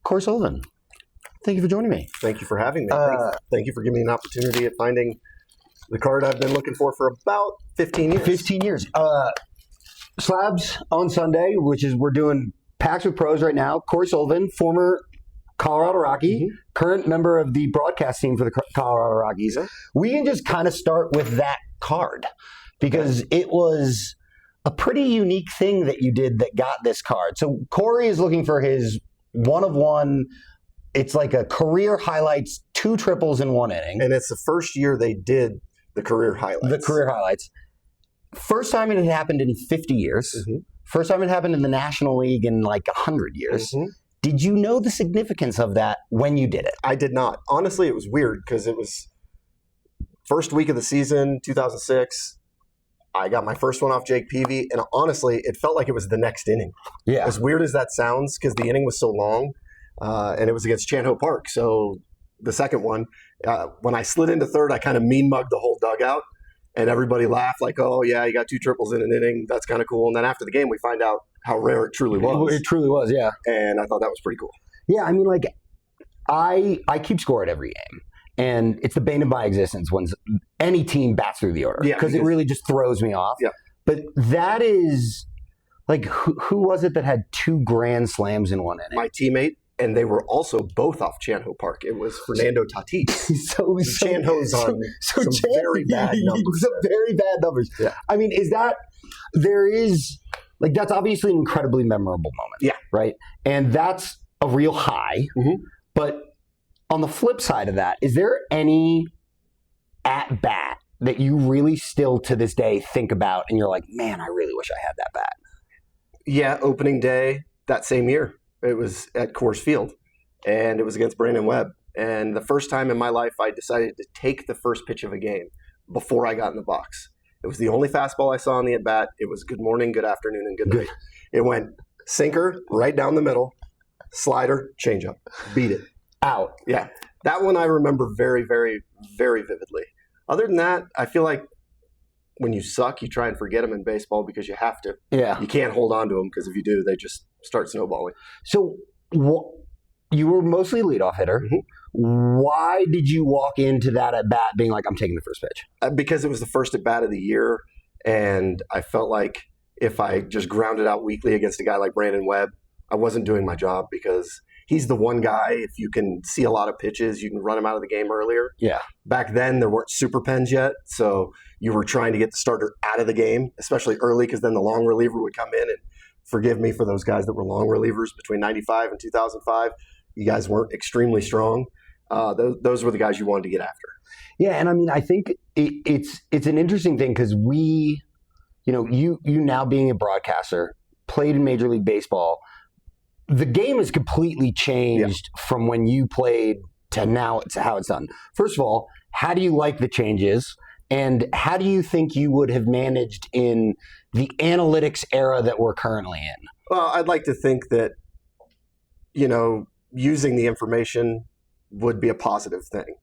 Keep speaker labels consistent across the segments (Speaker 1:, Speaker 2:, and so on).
Speaker 1: Cory Sullivan, thank you for joining me.
Speaker 2: Thank you for having me. Thank you for giving me an opportunity at finding the card I've been looking for about 15 years.
Speaker 1: 15 years. Slabs on Sunday, which is we're doing Packs with Pros right now. Cory Sullivan, former Colorado Rocky, current member of the broadcast team for the Colorado Rockies. We can just kind of start with that card because it was a pretty unique thing that you did that got this card. So Cory is looking for his one of one. It's like a career highlights, 2 triples in 1 inning.
Speaker 2: And it's the first year they did the career highlights.
Speaker 1: The career highlights. First time it had happened in 50 years. First time it happened in the National League in like 100 years. Did you know the significance of that when you did it?
Speaker 2: I did not. Honestly, it was weird because it was first week of the season, 2006. I got my first one off Jake Peavy, and honestly, it felt like it was the next inning.
Speaker 1: Yeah.
Speaker 2: As weird as that sounds, because the inning was so long, and it was against Chan-Ho Park. So the second one, when I slid into third, I kind of mean-mugged the whole dugout, and everybody laughed like, oh, yeah, you got 2 triples in an inning. That's kind of cool. And then after the game, we find out how rare it truly was.
Speaker 1: It truly was, yeah.
Speaker 2: And I thought that was pretty cool.
Speaker 1: Yeah, I mean, like, I keep score at every game. And it's the bane of my existence when any team bats through the order.
Speaker 2: Yeah,
Speaker 1: because it really just throws me off.
Speaker 2: Yeah.
Speaker 1: But that is, like, who was it that had 2 grand slams in 1 inning?
Speaker 2: My teammate, and they were also both off Chan-Ho Park. It was Fernando Tatis.
Speaker 1: so
Speaker 2: Chan-Ho's on some very bad numbers.
Speaker 1: Some very bad numbers.
Speaker 2: Yeah.
Speaker 1: I mean, that's obviously an incredibly memorable moment.
Speaker 2: Yeah.
Speaker 1: Right? And that's a real high. But on the flip side of that, is there any at bat that you really still to this day think about and you're like, man, I really wish I had that bat?
Speaker 2: Yeah, opening day that same year. It was at Coors Field, and it was against Brandon Webb. And the first time in my life I decided to take the first pitch of a game before I got in the box. It was the only fastball I saw in the at-bat. It was good morning, good afternoon, and good night. It went sinker right down the middle, slider, changeup, beat it.
Speaker 1: Out.
Speaker 2: Yeah. That one I remember very, very, very vividly. Other than that, I feel like when you suck, you try and forget them in baseball because you have to.
Speaker 1: Yeah.
Speaker 2: You can't hold on to them because if you do, they just start snowballing.
Speaker 1: So you were mostly a leadoff hitter. Why did you walk into that at bat being like, I'm taking the first pitch?
Speaker 2: Because it was the first at bat of the year, and I felt like if I just grounded out weekly against a guy like Brandon Webb, I wasn't doing my job because he's the one guy, if you can see a lot of pitches, you can run him out of the game earlier.
Speaker 1: Yeah.
Speaker 2: Back then, there weren't super pens yet, so you were trying to get the starter out of the game, especially early, because then the long reliever would come in. And forgive me for those guys that were long relievers between 95 and 2005. You guys weren't extremely strong. Those were the guys you wanted to get after.
Speaker 1: Yeah, and I mean, I think it's an interesting thing because you now being a broadcaster, played in Major League Baseball, the game has completely changed from when you played to now it's how it's done. First of all, how do you like the changes? And how do you think you would have managed in the analytics era that we're currently in?
Speaker 2: Well, I'd like to think that, using the information would be a positive thing.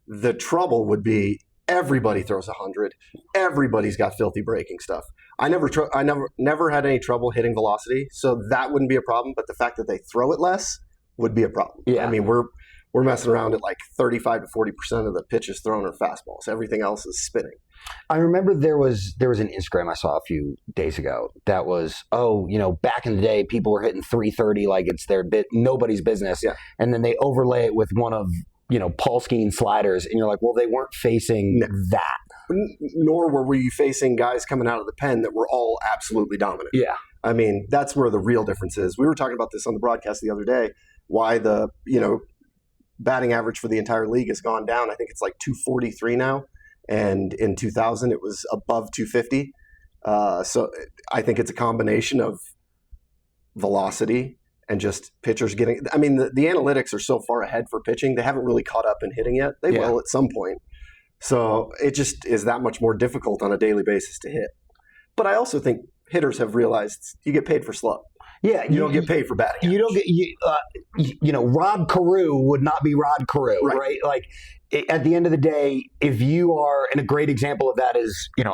Speaker 2: The trouble would be everybody throws 100. Everybody's got filthy breaking stuff. I never had any trouble hitting velocity, so that wouldn't be a problem. But the fact that they throw it less would be a problem.
Speaker 1: Yeah.
Speaker 2: I mean, we're messing around at like 35 to 40% of the pitches thrown are fastballs. Everything else is spinning.
Speaker 1: I remember there was an Instagram I saw a few days ago that was, back in the day, people were hitting 330 like it's nobody's business.
Speaker 2: Yeah.
Speaker 1: And then they overlay it with one of, Paul Skeen sliders. And you're like, well, they weren't facing that.
Speaker 2: Nor were we facing guys coming out of the pen that were all absolutely dominant.
Speaker 1: Yeah.
Speaker 2: I mean, that's where the real difference is. We were talking about this on the broadcast the other day, why the, batting average for the entire league has gone down. I think it's like 243 now. And in 2000, it was above 250. So I think it's a combination of velocity and just pitchers getting – I mean, the analytics are so far ahead for pitching. They haven't really caught up in hitting yet. They will at some point. So it just is that much more difficult on a daily basis to hit. But I also think hitters have realized you get paid for slow.
Speaker 1: Yeah,
Speaker 2: you don't get paid for batting.
Speaker 1: You don't get Rod Carew would not be Rod Carew, right? Like at the end of the day, if you are, and a great example of that is, you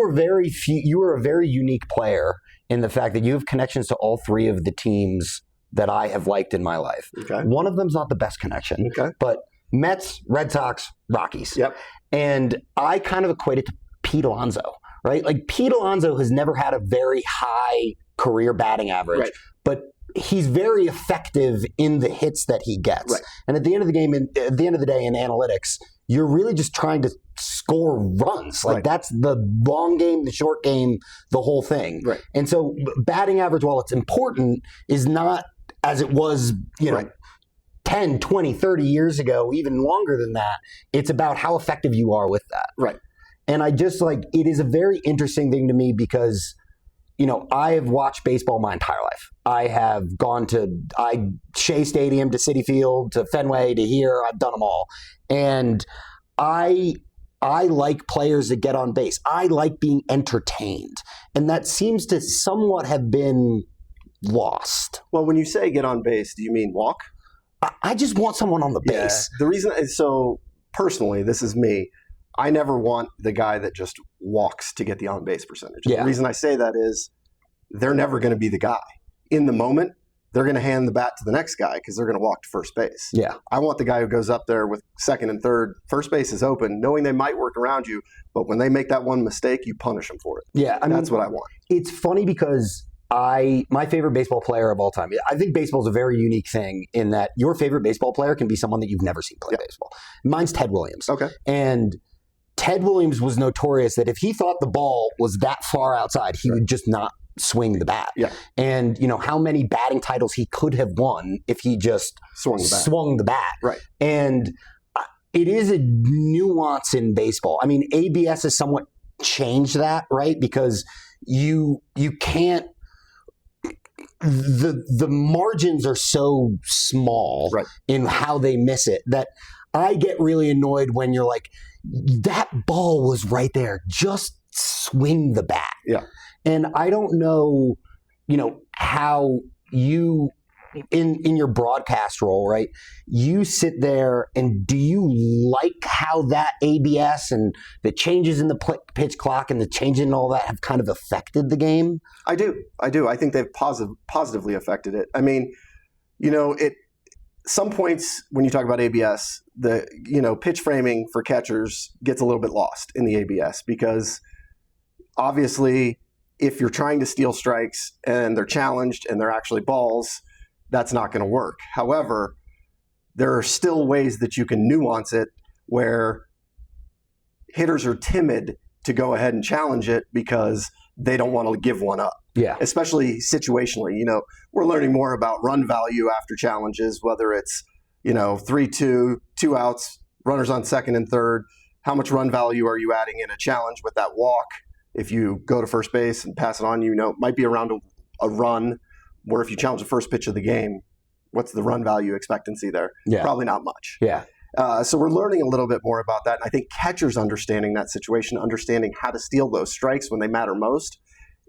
Speaker 1: are a very unique player in the fact that you have connections to all 3 of the teams that I have liked in my life.
Speaker 2: Okay.
Speaker 1: One of them's not the best connection,
Speaker 2: Okay.
Speaker 1: but Mets, Red Sox, Rockies.
Speaker 2: Yep.
Speaker 1: And I kind of equate it to Pete Alonso, right? Like Pete Alonso has never had a very high career batting average,
Speaker 2: Right.
Speaker 1: but he's very effective in the hits that he gets.
Speaker 2: Right.
Speaker 1: And at the end of the game, at the end of the day in analytics, you're really just trying to score runs. Like
Speaker 2: Right.
Speaker 1: that's the long game, the short game, the whole thing.
Speaker 2: Right.
Speaker 1: And so batting average, while it's important, is not as it was,
Speaker 2: Right.
Speaker 1: 10, 20, 30 years ago, even longer than that. It's about how effective you are with that.
Speaker 2: Right.
Speaker 1: And I just it is a very interesting thing to me because, I have watched baseball my entire life. I have gone to Shea Stadium, to Citi Field, to Fenway, to here. I've done them all. And I like players that get on base. I like being entertained. And that seems to somewhat have been lost.
Speaker 2: Well, when you say get on base, do you mean walk?
Speaker 1: I just want someone on the base.
Speaker 2: The reason is so personally, this is me. I never want the guy that just walks to get the on base percentage.
Speaker 1: Yeah.
Speaker 2: The reason I say that is they're never going to be the guy. In the moment, they're going to hand the bat to the next guy because they're going to walk to first base.
Speaker 1: Yeah.
Speaker 2: I want the guy who goes up there with second and third. First base is open, knowing they might work around you, but when they make that one mistake, you punish them for it.
Speaker 1: Yeah. I mean,
Speaker 2: that's what I want.
Speaker 1: It's funny because my favorite baseball player of all time, I think baseball is a very unique thing in that your favorite baseball player can be someone that you've never seen play baseball. Mine's Ted Williams.
Speaker 2: Okay.
Speaker 1: And Ted Williams was notorious that if he thought the ball was that far outside, he would just not swing the bat.
Speaker 2: Yeah.
Speaker 1: And how many batting titles he could have won if he just swung the bat.
Speaker 2: Right.
Speaker 1: And it is a nuance in baseball. I mean, ABS has somewhat changed that, right? Because you can't. The margins are so small in how they miss it that I get really annoyed when you're like, that ball was right there. Just swing the bat.
Speaker 2: Yeah.
Speaker 1: And I don't know, how you in your broadcast role, right? You sit there and do you like how that ABS and the changes in the pitch clock and the changes in all that have kind of affected the game?
Speaker 2: I do. I think they've positively affected it. I mean, some points when you talk about ABS, the pitch framing for catchers gets a little bit lost in the ABS because obviously if you're trying to steal strikes and they're challenged and they're actually balls, that's not going to work. However, there are still ways that you can nuance it where hitters are timid to go ahead and challenge it because they don't want to give one up.
Speaker 1: Yeah.
Speaker 2: Especially situationally. We're learning more about run value after challenges, whether it's, 3-2, 2 outs, runners on second and third. How much run value are you adding in a challenge with that walk? If you go to first base and pass it on, it might be around a run, where if you challenge the first pitch of the game, what's the run value expectancy there?
Speaker 1: Yeah.
Speaker 2: Probably not much.
Speaker 1: Yeah.
Speaker 2: So we're learning a little bit more about that. And I think catchers understanding that situation, understanding how to steal those strikes when they matter most,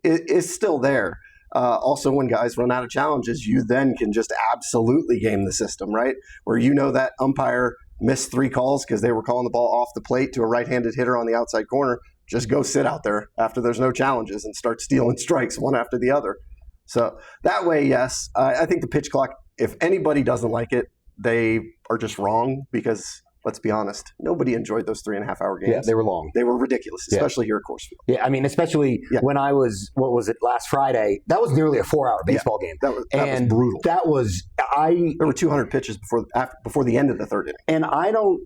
Speaker 2: is still there. Also, when guys run out of challenges, you then can just absolutely game the system, right? Where that umpire missed 3 calls because they were calling the ball off the plate to a right-handed hitter on the outside corner. Just go sit out there after there's no challenges and start stealing strikes one after the other. So that way, yes, I think the pitch clock, if anybody doesn't like it, they are just wrong because, let's be honest, nobody enjoyed those 3.5-hour games.
Speaker 1: Yeah, they were long.
Speaker 2: They were ridiculous, especially here at Coors Field.
Speaker 1: Yeah, I mean, especially when I was, last Friday, that was nearly a 4-hour baseball game.
Speaker 2: That was brutal. There were 200 pitches before the end of the third inning.
Speaker 1: And I don't,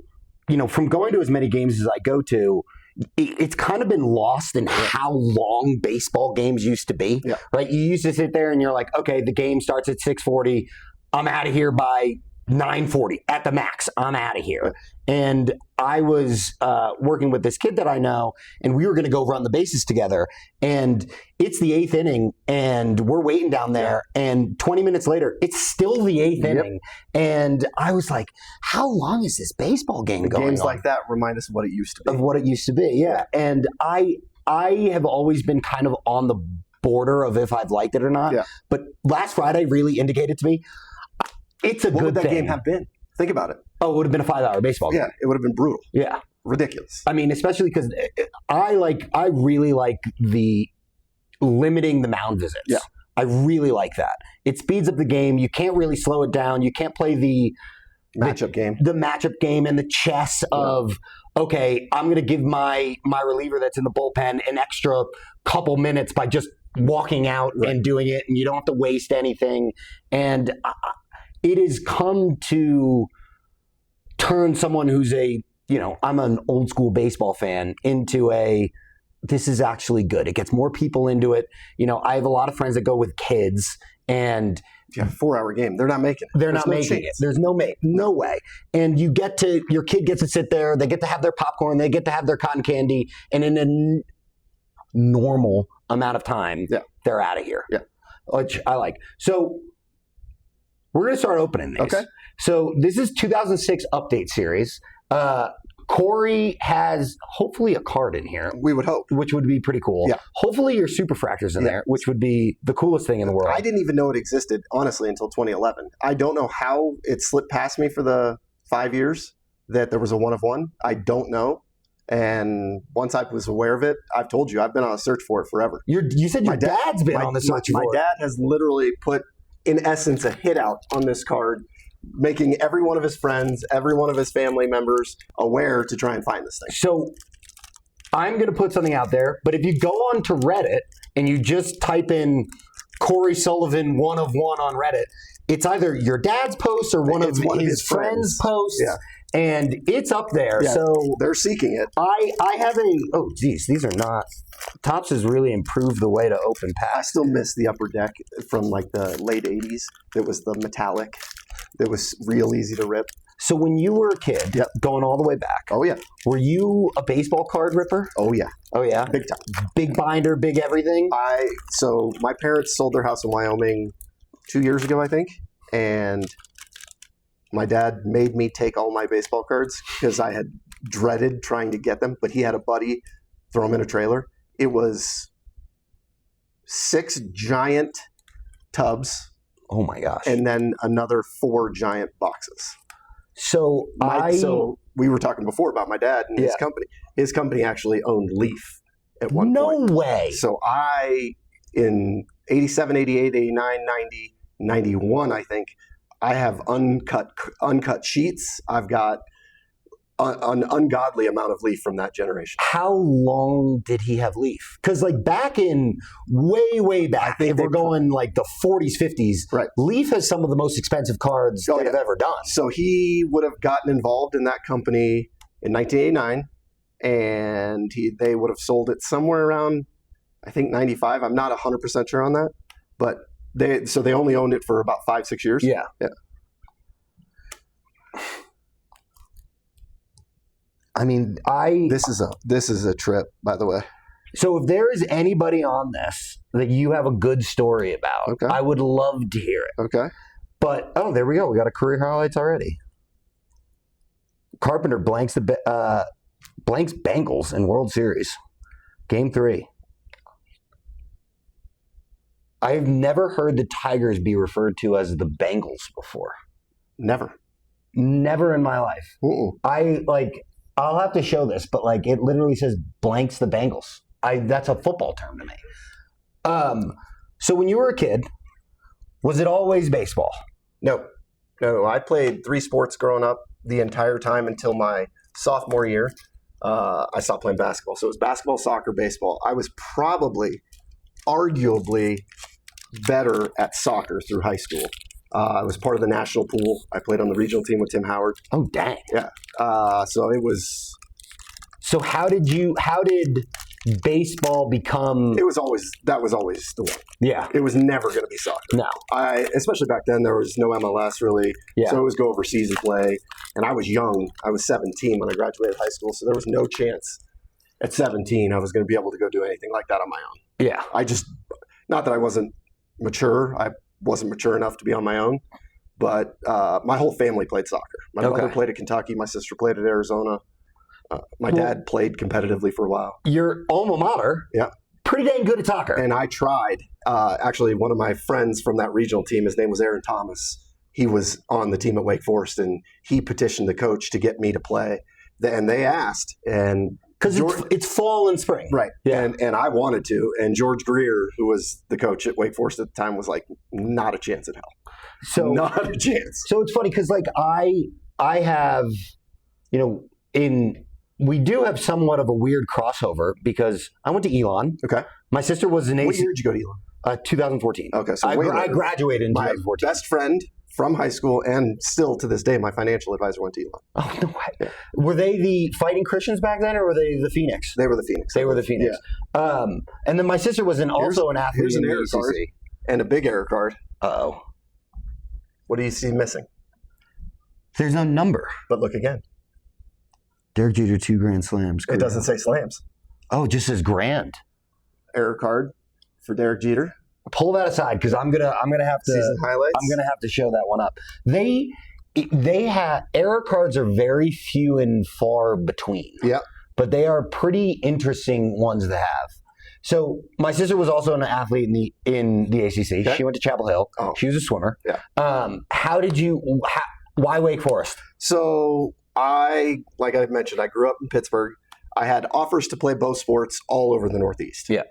Speaker 1: from going to as many games as I go to, it's kind of been lost in how long baseball games used to be, right? You used to sit there and you're like, okay, the game starts at 6:40. I'm out of here by 9:40 at the max. I'm out of here. And I was working with this kid that I know, and we were going to go run the bases together. And it's the 8th inning, and we're waiting down there. And 20 minutes later, it's still the 8th inning. And I was like, how long is this baseball game going
Speaker 2: Games
Speaker 1: on?
Speaker 2: like that remind us of what it used to be.
Speaker 1: Of what it used to be, yeah. And I have always been kind of on the border of if I've liked it or not.
Speaker 2: Yeah.
Speaker 1: But last Friday really indicated to me it's a good thing.
Speaker 2: What would that game have been? Think about it.
Speaker 1: Oh, it would have been a 5-hour baseball game.
Speaker 2: Yeah, it would have been brutal.
Speaker 1: Yeah.
Speaker 2: Ridiculous.
Speaker 1: I mean, especially because I really like the limiting the mound visits.
Speaker 2: Yeah.
Speaker 1: I really like that. It speeds up the game. You can't really slow it down. You can't play the
Speaker 2: matchup game.
Speaker 1: The matchup game and the chess of, okay, I'm going to give my reliever that's in the bullpen an extra couple minutes by just walking out and doing it, and you don't have to waste anything. And it has come to turn someone who's I'm an old school baseball fan into this is actually good. It gets more people into it. I have a lot of friends that go with kids, and
Speaker 2: if you have a 4-hour game, they're not making it.
Speaker 1: They're not making it. There's no way. And your kid gets to sit there. They get to have their popcorn. They get to have their cotton candy. And in a normal amount of time, they're out of here.
Speaker 2: Yeah.
Speaker 1: Which I like. So we're going to start opening these.
Speaker 2: Okay.
Speaker 1: So this is 2006 update series. Cory has hopefully a card in here.
Speaker 2: We would hope.
Speaker 1: Which would be pretty cool.
Speaker 2: Yeah.
Speaker 1: Hopefully your superfractors in there, which would be the coolest thing in the world.
Speaker 2: I didn't even know it existed, honestly, until 2011. I don't know how it slipped past me for the 5 years that there was a 1 of 1. I don't know. And once I was aware of it, I've told you, I've been on a search for it forever.
Speaker 1: You said your dad's been on the search for it.
Speaker 2: My dad has literally put, in essence, a hit out on this card, making every one of his friends, every one of his family members aware to try and find this thing.
Speaker 1: So I'm going to put something out there, but if you go on to Reddit and you just type in Cory Sullivan 1 of 1 on Reddit, it's either your dad's post or one of his friends' posts.
Speaker 2: Yeah.
Speaker 1: And it's up there.
Speaker 2: Yeah,
Speaker 1: so
Speaker 2: they're seeking it.
Speaker 1: I have these are not. Topps has really improved the way to open packs.
Speaker 2: I still miss the upper deck from like the late 80s. It was the metallic. It was real easy to rip.
Speaker 1: So when you were a kid, going all the way back, were you a baseball card ripper?
Speaker 2: Oh yeah.
Speaker 1: Big time. Big binder, big everything.
Speaker 2: So my parents sold their house in Wyoming 2 years ago, I think, and my dad made me take all my baseball cards because I had dreaded trying to get them, but he had a buddy throw them in a trailer. It was 6 giant tubs.
Speaker 1: Oh my gosh.
Speaker 2: And then another 4 giant boxes.
Speaker 1: So
Speaker 2: we were talking before about my dad and his company. His company actually owned Leaf at one point.
Speaker 1: No way.
Speaker 2: So in 87, 88, 89, 90, 91, I think, I have uncut sheets. I've got an ungodly amount of Leaf from that generation.
Speaker 1: How long did he have Leaf? Because back in way back, if we're going like the 40s, 50s, Leaf has some of the most expensive cards they've ever done.
Speaker 2: So he would have gotten involved in that company in 1989, and they would have sold it somewhere around, I think, 95. I'm not 100% sure on that, but they only owned it for about 5-6 years.
Speaker 1: Yeah. I mean,
Speaker 2: this is a trip, by the way.
Speaker 1: So if there is anybody on this that you have a good story about, I would love to hear it.
Speaker 2: Okay.
Speaker 1: But there we go. We got a career highlights already. Carpenter blanks Bengals in World Series, Game 3. I've never heard the Tigers be referred to as the Bengals before.
Speaker 2: Never
Speaker 1: in my life. I'll have to show this, but it literally says blanks the Bengals. That's a football term to me. So when you were a kid, was it always baseball?
Speaker 2: No. I played 3 sports growing up the entire time until my sophomore year. I stopped playing basketball. So it was basketball, soccer, baseball. I was arguably better at soccer through high school. I was part of the national pool. I played on the regional team with Tim Howard.
Speaker 1: Oh, dang.
Speaker 2: Yeah. So it was.
Speaker 1: So how did baseball become?
Speaker 2: That was always the one.
Speaker 1: Yeah.
Speaker 2: It was never going to be soccer.
Speaker 1: No.
Speaker 2: Especially back then, there was no MLS really.
Speaker 1: Yeah.
Speaker 2: So it was go overseas and play. And I was young. I was 17 when I graduated high school. So there was no chance at 17 I was going to be able to go do anything like that on my own.
Speaker 1: Yeah.
Speaker 2: Not that I wasn't mature. I wasn't mature enough to be on my own, but my whole family played soccer. My mother played at Kentucky. My sister played at Arizona. My dad played competitively for a while.
Speaker 1: Your alma mater, pretty dang good at soccer.
Speaker 2: And I tried. Actually, one of my friends from that regional team, his name was Aaron Thomas. He was on the team at Wake Forest, and he petitioned the coach to get me to play. And they asked, and
Speaker 1: Because it's fall and spring.
Speaker 2: Right.
Speaker 1: Yeah.
Speaker 2: And I wanted to. And George Greer, who was the coach at Wake Forest at the time, was like, not a chance in hell.
Speaker 1: So
Speaker 2: not a chance.
Speaker 1: So it's funny because like I have, we do have somewhat of a weird crossover because I went to Elon.
Speaker 2: Okay.
Speaker 1: My sister was an
Speaker 2: What year did you go to Elon?
Speaker 1: 2014.
Speaker 2: Okay. So
Speaker 1: I graduated in
Speaker 2: my
Speaker 1: 2014.
Speaker 2: best friend from high school, and still to this day, my financial advisor went to Elon.
Speaker 1: Oh, no way. Yeah. Were they the Fighting Christians back then, or were they the Phoenix?
Speaker 2: They were the Phoenix.
Speaker 1: They were the Phoenix. Yeah. And then my sister was also an athlete.
Speaker 2: Here's an
Speaker 1: in
Speaker 2: error
Speaker 1: the
Speaker 2: card and a big error card.
Speaker 1: Uh-oh.
Speaker 2: What do you see missing?
Speaker 1: There's no number.
Speaker 2: But look again.
Speaker 1: Derek Jeter, 2 grand slams.
Speaker 2: It doesn't say slams.
Speaker 1: Oh, it just says grand.
Speaker 2: Error card for Derek Jeter.
Speaker 1: Pull that aside because I'm gonna have to
Speaker 2: season highlights.
Speaker 1: I'm gonna have to show that one up. They have error cards are very few and far between.
Speaker 2: Yeah,
Speaker 1: but they are pretty interesting ones to have. So my sister was also an athlete in the ACC. Okay. She went to Chapel Hill. Oh. She was a swimmer.
Speaker 2: Yeah.
Speaker 1: Why Wake Forest?
Speaker 2: So like I mentioned, I grew up in Pittsburgh. I had offers to play both sports all over the Northeast.
Speaker 1: Yeah.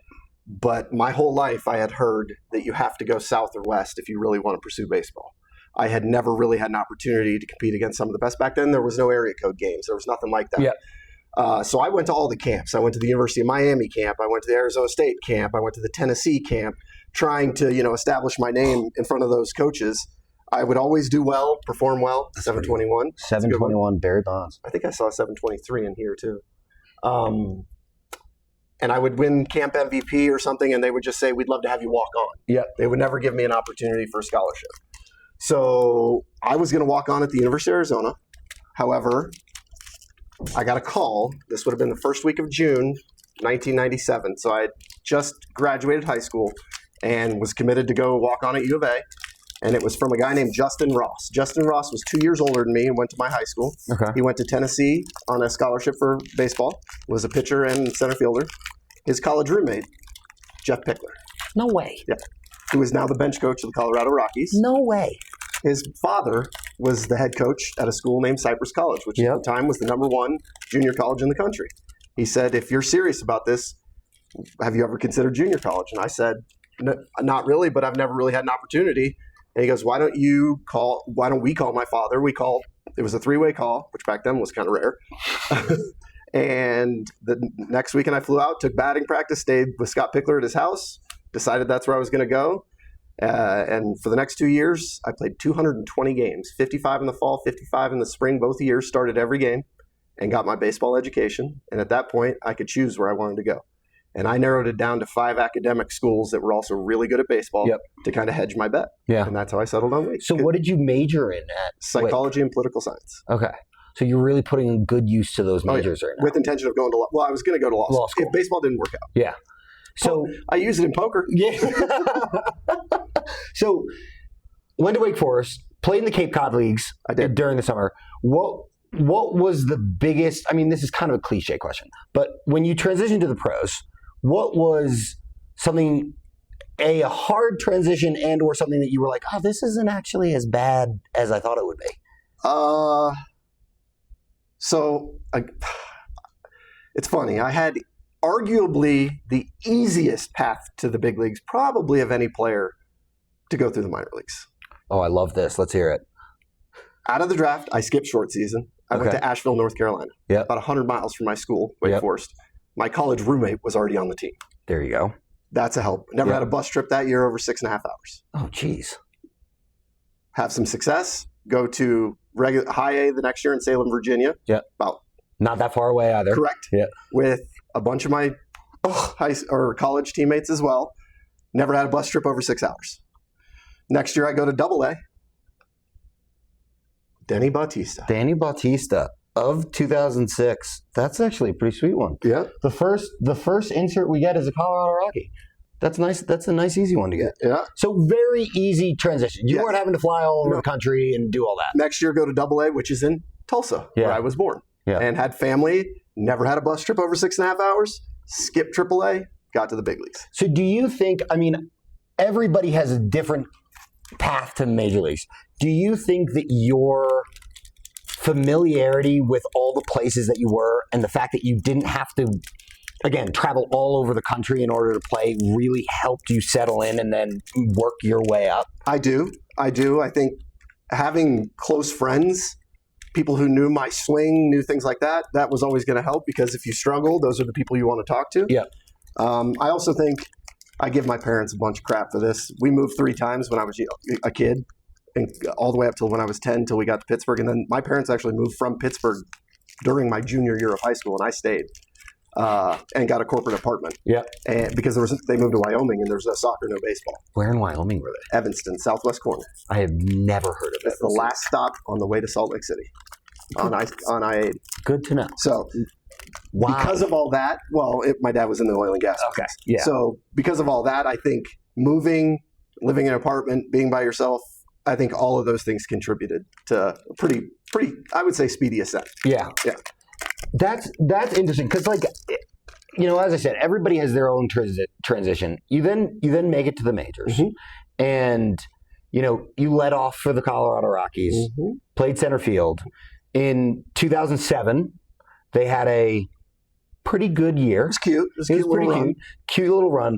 Speaker 2: But my whole life, I had heard that you have to go south or west if you really want to pursue baseball. I had never really had an opportunity to compete against some of the best. Back then, there was no area code games. There was nothing like that.
Speaker 1: Yeah.
Speaker 2: So I went to all the camps. I went to the University of Miami camp. I went to the Arizona State camp. I went to the Tennessee camp, trying to establish my name in front of those coaches. I would always do well, perform well. 721.
Speaker 1: 721, Barry Bonds.
Speaker 2: I think I saw 723 in here too. And I would win camp MVP or something, and they would just say, we'd love to have you walk on.
Speaker 1: Yeah.
Speaker 2: They would never give me an opportunity for a scholarship. So I was going to walk on at the University of Arizona. However, I got a call. This would have been the first week of June, 1997. So I had just graduated high school and was committed to go walk on at U of A. And it was from a guy named Justin Ross. Justin Ross was 2 years older than me and went to my high school.
Speaker 1: Okay.
Speaker 2: He went to Tennessee on a scholarship for baseball, was a pitcher and center fielder. His college roommate, Jeff Pickler.
Speaker 1: No way.
Speaker 2: Yeah. Who is now the bench coach of the Colorado Rockies.
Speaker 1: No way.
Speaker 2: His father was the head coach at a school named Cypress College, which at the time was the #1 junior college in the country. He said, if you're serious about this, have you ever considered junior college? And I said, not really, but I've never really had an opportunity. And he goes, why don't we call my father? It was a 3-way call, which back then was kind of rare. And the next weekend I flew out, took batting practice, stayed with Scott Pickler at his house, decided that's where I was going to go. And for the next 2 years, I played 220 games, 55 in the fall, 55 in the spring, both years, started every game, and got my baseball education. And at that point, I could choose where I wanted to go. And I narrowed it down to 5 academic schools that were also really good at baseball to kind of hedge my bet.
Speaker 1: Yeah.
Speaker 2: And that's how I settled on Wake.
Speaker 1: So what did you major in at
Speaker 2: Psychology and political science.
Speaker 1: Okay. So you're really putting good use to those majors right now.
Speaker 2: With intention of going to law. Well, I was going to go to law school if baseball didn't work out.
Speaker 1: Yeah. So
Speaker 2: I use it in poker.
Speaker 1: Yeah. So went to Wake Forest, played in the Cape Cod leagues during the summer. What was the biggest, I mean, this is kind of a cliche question, but when you transitioned to the pros, what was something, a hard transition and or something that you were like, oh, this isn't actually as bad as I thought it would be?
Speaker 2: It's funny. I had arguably the easiest path to the big leagues, probably of any player, to go through the minor leagues.
Speaker 1: Oh, I love this. Let's hear it.
Speaker 2: Out of the draft, I skipped short season. I went to Asheville, North Carolina.
Speaker 1: Yeah.
Speaker 2: About 100 miles from my school, Wake Forest. My college roommate was already on the team.
Speaker 1: There you go.
Speaker 2: That's a help. Never had a bus trip that year over 6.5 hours.
Speaker 1: Oh, geez.
Speaker 2: Have some success. Go to high A the next year in Salem, Virginia.
Speaker 1: Yeah.
Speaker 2: About
Speaker 1: not that far away either.
Speaker 2: Correct.
Speaker 1: Yeah.
Speaker 2: With a bunch of my college teammates as well. Never had a bus trip over 6 hours. Next year I go to Double A. Danny Bautista of 2006. That's actually a pretty sweet one. Yeah.
Speaker 1: The first insert we get is a Colorado Rocky. That's nice. That's a nice, easy one to get.
Speaker 2: Yeah.
Speaker 1: So very easy transition. You weren't having to fly all over the country and do all that.
Speaker 2: Next year, go to Double A, which is in Tulsa, where I was born.
Speaker 1: Yeah.
Speaker 2: And had family. Never had a bus trip over 6.5 hours. Skipped Triple A. Got to the big leagues.
Speaker 1: So do you think? I mean, everybody has a different path to major leagues. Do you think that your familiarity with all the places that you were and the fact that you didn't have to, again, travel all over the country in order to play really helped you settle in and then work your way up?
Speaker 2: I do. I think having close friends, people who knew my swing, knew things like that, that was always going to help, because if you struggle, those are the people you want to talk to.
Speaker 1: Yeah.
Speaker 2: I also think I give my parents a bunch of crap for this. We moved 3 times when I was a kid, and all the way up till when I was 10 till we got to Pittsburgh. And then my parents actually moved from Pittsburgh during my junior year of high school, and I stayed and got a corporate apartment.
Speaker 1: Yeah.
Speaker 2: And because they moved to Wyoming, and there's no soccer, no baseball.
Speaker 1: Where in Wyoming were they?
Speaker 2: Evanston, southwest corner.
Speaker 1: I have never heard of it.
Speaker 2: It's the last stop on the way to Salt Lake City on I-80.
Speaker 1: Good to know.
Speaker 2: So
Speaker 1: wow.
Speaker 2: because of all that, my dad was in the oil and gas business.
Speaker 1: Okay. Yeah.
Speaker 2: So because of all that, I think moving, living in an apartment, being by yourself, I think all of those things contributed to a pretty, I would say, speedy ascent.
Speaker 1: Yeah.
Speaker 2: Yeah.
Speaker 1: That's interesting, because, like, as I said, everybody has their own transition. You then make it to the majors,
Speaker 2: Mm-hmm.
Speaker 1: and you led off for the Colorado Rockies,
Speaker 2: Mm-hmm.
Speaker 1: played center field. In 2007, they had a pretty good year.
Speaker 2: It was cute. It was a
Speaker 1: cute little run.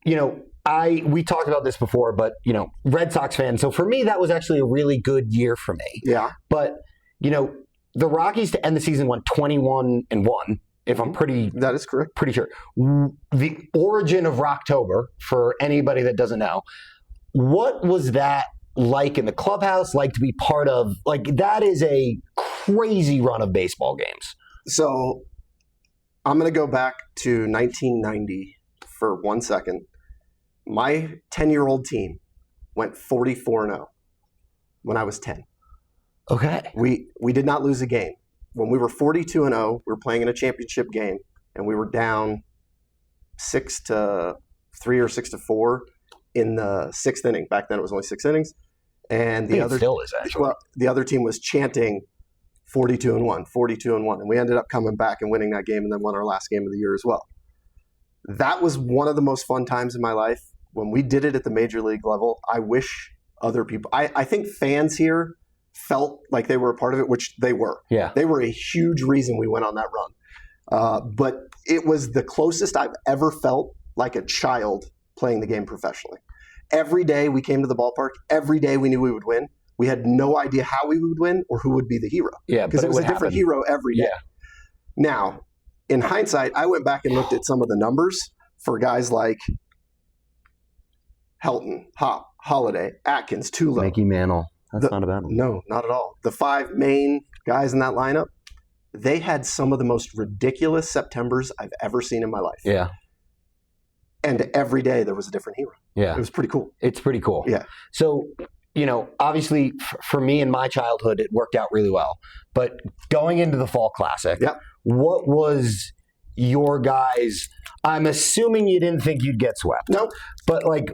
Speaker 1: We talked about this before, but Red Sox fan. So for me, that was actually a really good year for me.
Speaker 2: Yeah.
Speaker 1: But the Rockies to end the season went 21-1. If I'm
Speaker 2: that is correct.
Speaker 1: pretty sure. The origin of Rocktober, for anybody that doesn't know, what was that like in the clubhouse? Like to be part of? Like, that is a crazy run of baseball games.
Speaker 2: So I'm going to go back to 1990 for 1 second. My 10-year-old team went 44-0 when I was 10.
Speaker 1: Okay.
Speaker 2: We did not lose a game. When we were 42-0, we were playing in a championship game, and we were down 6-3 or 6-4 in the 6th inning. Back then, it was only 6 innings, and
Speaker 1: it still is, actually.
Speaker 2: Well, the other team was chanting 42-1, 42-1, and we ended up coming back and winning that game, and then won our last game of the year as well. That was one of the most fun times in my life. When we did it at the major league level, I wish other people. I think fans here felt like they were a part of it, which they were.
Speaker 1: Yeah.
Speaker 2: They were a huge reason we went on that run. But it was the closest I've ever felt like a child playing the game professionally. Every day we came to the ballpark, every day we knew we would win. We had no idea how we would win or who would be the hero.
Speaker 1: Yeah,
Speaker 2: because it was a different hero every day.
Speaker 1: Yeah.
Speaker 2: Now, in hindsight, I went back and looked at some of the numbers for guys like Helton, Hop, Holiday, Atkins, Tulo.
Speaker 1: Mickey Mantle. That's not a bad one.
Speaker 2: No, not at all. The 5 main guys in that lineup, they had some of the most ridiculous Septembers I've ever seen in my life.
Speaker 1: Yeah.
Speaker 2: And every day there was a different hero.
Speaker 1: Yeah.
Speaker 2: It was pretty cool.
Speaker 1: It's pretty cool.
Speaker 2: Yeah.
Speaker 1: So, obviously for me in my childhood, it worked out really well. But going into the Fall Classic,
Speaker 2: Yep.
Speaker 1: What was your guys' I'm assuming you didn't think you'd get swept.
Speaker 2: Nope.
Speaker 1: But, like,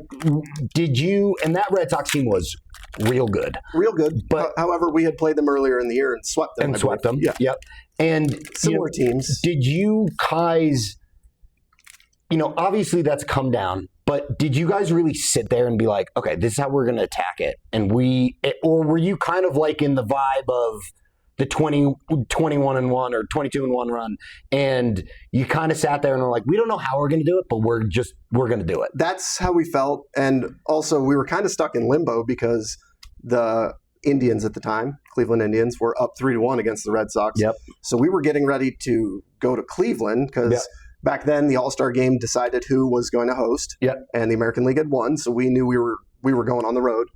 Speaker 1: did you – and that Red Sox team was real good.
Speaker 2: Real good.
Speaker 1: But
Speaker 2: however, we had played them earlier in the year and swept them.
Speaker 1: And swept them.
Speaker 2: Yeah.
Speaker 1: Yep. And
Speaker 2: Similar teams.
Speaker 1: Did you guys – obviously that's come down. But did you guys really sit there and be like, okay, this is how we're going to attack it? And or were you kind of like in the vibe of the 21-1 or 22-1 run, and you kind of sat there and were like, we don't know how we're going to do it, but we're going to do it?
Speaker 2: That's how we felt. And also we were kind of stuck in limbo because the Indians at the time, Cleveland Indians, were up 3-1 against the Red Sox.
Speaker 1: Yep.
Speaker 2: So we were getting ready to go to Cleveland because
Speaker 1: Yep.
Speaker 2: back then the All-Star game decided who was going to host.
Speaker 1: Yep.
Speaker 2: And the American League had won, so we knew we were going on the road.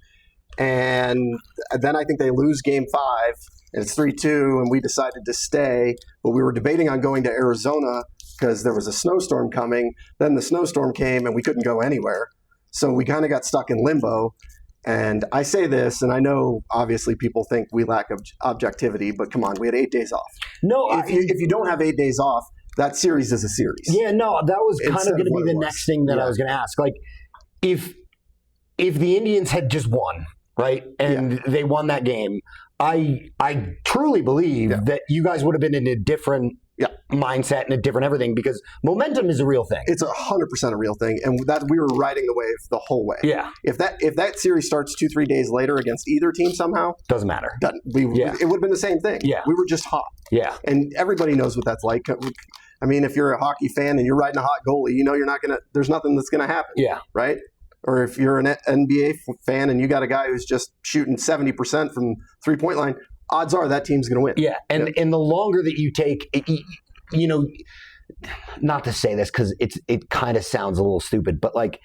Speaker 2: And then I think they lose Game 5, and it's 3-2, and we decided to stay. But we were debating on going to Arizona because there was a snowstorm coming. Then the snowstorm came, and we couldn't go anywhere. So we kind of got stuck in limbo. And I say this, and I know obviously people think we lack objectivity, but come on, we had 8 days off.
Speaker 1: No,
Speaker 2: if you don't have 8 days off, that series is a series.
Speaker 1: Yeah, no, that was kind
Speaker 2: Instead
Speaker 1: of going to
Speaker 2: of what
Speaker 1: be
Speaker 2: it
Speaker 1: the
Speaker 2: was.
Speaker 1: next thing that I was going to ask. Like, if the Indians had just won, right, and they won that game, I truly believe that you guys would have been in a different mindset and a different everything, because momentum is a real thing.
Speaker 2: It's 100% a real thing, and that we were riding the wave the whole way.
Speaker 1: Yeah.
Speaker 2: If that series starts 2-3 days later against either team somehow,
Speaker 1: Doesn't matter.
Speaker 2: it would have been the same thing.
Speaker 1: Yeah.
Speaker 2: We were just hot.
Speaker 1: Yeah.
Speaker 2: And everybody knows what that's like. I mean, if you're a hockey fan and you're riding a hot goalie, you know you're not gonna. There's nothing that's gonna happen.
Speaker 1: Yeah.
Speaker 2: Right. Or if you're an NBA fan and you got a guy who's just shooting 70% from 3-point line, odds are that team's gonna win.
Speaker 1: Yeah. And the longer that you take, not to say this because it kind of sounds a little stupid, but like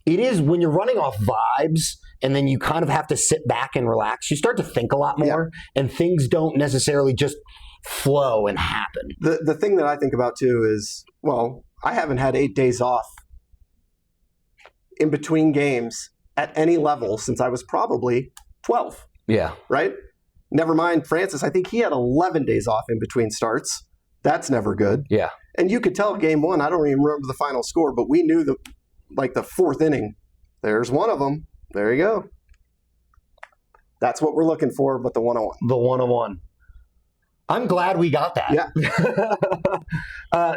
Speaker 1: it is when you're running off vibes and then you kind of have to sit back and relax, you start to think a lot more, and things don't necessarily just flow and happen.
Speaker 2: The thing that I think about too is, well, I haven't had 8 days off in between games at any level since I was probably 12.
Speaker 1: Yeah.
Speaker 2: Right? Never mind Francis. I think he had 11 days off in between starts. That's never good.
Speaker 1: Yeah.
Speaker 2: And you could tell game one, I don't even remember the final score, but we knew the fourth inning, there's one of them. There you go. That's what we're looking for, but the one-on-one.
Speaker 1: The one-on-one. I'm glad we got that.
Speaker 2: Yeah.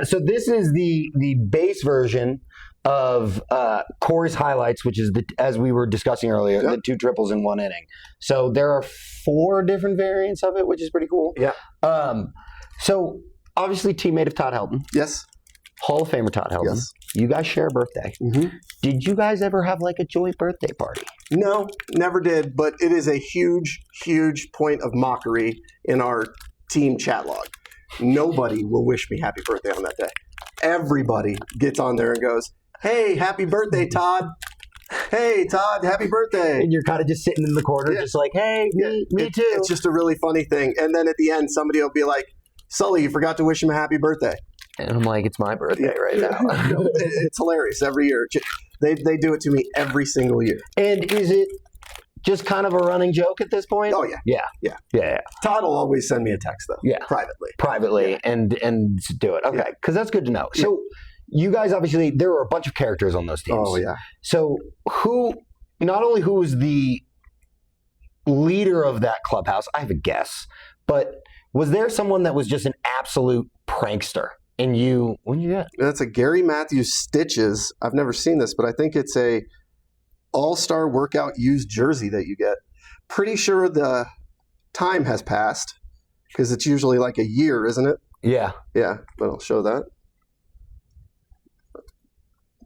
Speaker 1: So this is the base version of Cory's highlights, which is, as we were discussing earlier, the 2 triples in 1 inning. So there are 4 different variants of it, which is pretty cool.
Speaker 2: Yeah.
Speaker 1: So obviously teammate of Todd Helton.
Speaker 2: Yes.
Speaker 1: Hall of Famer Todd Helton.
Speaker 2: Yes.
Speaker 1: You guys share a birthday.
Speaker 2: Mm-hmm.
Speaker 1: Did you guys ever have like a joint birthday party?
Speaker 2: No, never did, but it is a huge, huge point of mockery in our team chat log. Nobody will wish me happy birthday on that day. Everybody gets on there and goes, "Hey, happy birthday, Todd. Hey, Todd, happy birthday."
Speaker 1: And you're kind of just sitting in the corner, just like, "Hey, me too."
Speaker 2: It's just a really funny thing. And then at the end, somebody will be like, "Sully, you forgot to wish him a happy birthday."
Speaker 1: And I'm like, it's my birthday right now.
Speaker 2: It's hilarious every year. They do it to me every single year.
Speaker 1: And is it just kind of a running joke at this point?
Speaker 2: Oh, yeah.
Speaker 1: Yeah.
Speaker 2: Todd will always send me a text, though.
Speaker 1: Yeah. Privately, and do it. Okay, because that's good to know. So you guys, obviously, there were a bunch of characters on those teams.
Speaker 2: Oh, yeah.
Speaker 1: So who was the leader of that clubhouse? I have a guess. But was there someone that was just an absolute prankster? And when you get?
Speaker 2: That's a Gary Matthews Stitches. I've never seen this, but I think it's a all-star workout used jersey that you get. Pretty sure the time has passed because it's usually like a year, isn't it?
Speaker 1: Yeah.
Speaker 2: Yeah, but I'll show that.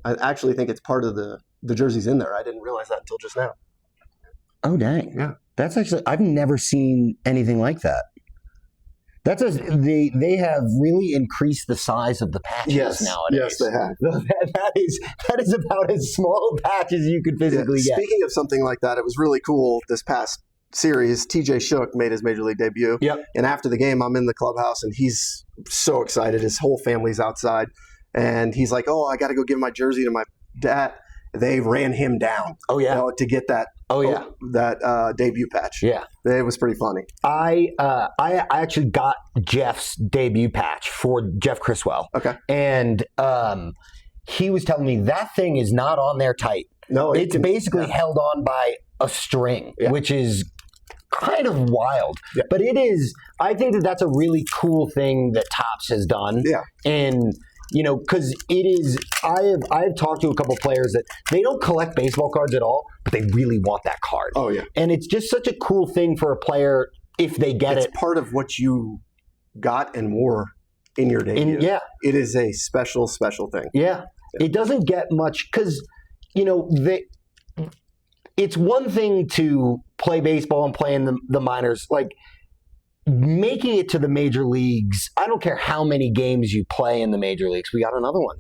Speaker 2: I actually think it's part of the jerseys in there. I didn't realize that until just now.
Speaker 1: Oh, dang.
Speaker 2: Yeah.
Speaker 1: That's actually, I've never seen anything like that. They have really increased the size of the patches nowadays.
Speaker 2: Yes, they have.
Speaker 1: That is about as small a patch as you could physically get.
Speaker 2: Speaking of something like that, it was really cool this past series. TJ Shook made his major league debut.
Speaker 1: Yep.
Speaker 2: And after the game, I'm in the clubhouse, and he's so excited. His whole family's outside. And he's like, "Oh, I got to go give my jersey to my dad." They ran him down.
Speaker 1: Oh, yeah.
Speaker 2: To get that.
Speaker 1: Oh, yeah.
Speaker 2: That debut patch.
Speaker 1: Yeah.
Speaker 2: It was pretty funny.
Speaker 1: I actually got Jeff's debut patch for Jeff Criswell.
Speaker 2: Okay.
Speaker 1: And he was telling me that thing is not on there tight.
Speaker 2: No,
Speaker 1: it's basically held on by a string, which is kind of wild.
Speaker 2: Yeah.
Speaker 1: But it is, I think that's a really cool thing that Topps has done.
Speaker 2: Yeah.
Speaker 1: And because it is, I've talked to a couple players that they don't collect baseball cards at all, but they really want that card.
Speaker 2: Oh, yeah.
Speaker 1: And it's just such a cool thing for a player if they get it.
Speaker 2: It's part of what you got and wore in your debut. It is a special, special thing.
Speaker 1: Yeah. It doesn't get much because, it's one thing to play baseball and play in the minors. Like, making it to the major leagues, I don't care how many games you play in the major leagues. We got another one.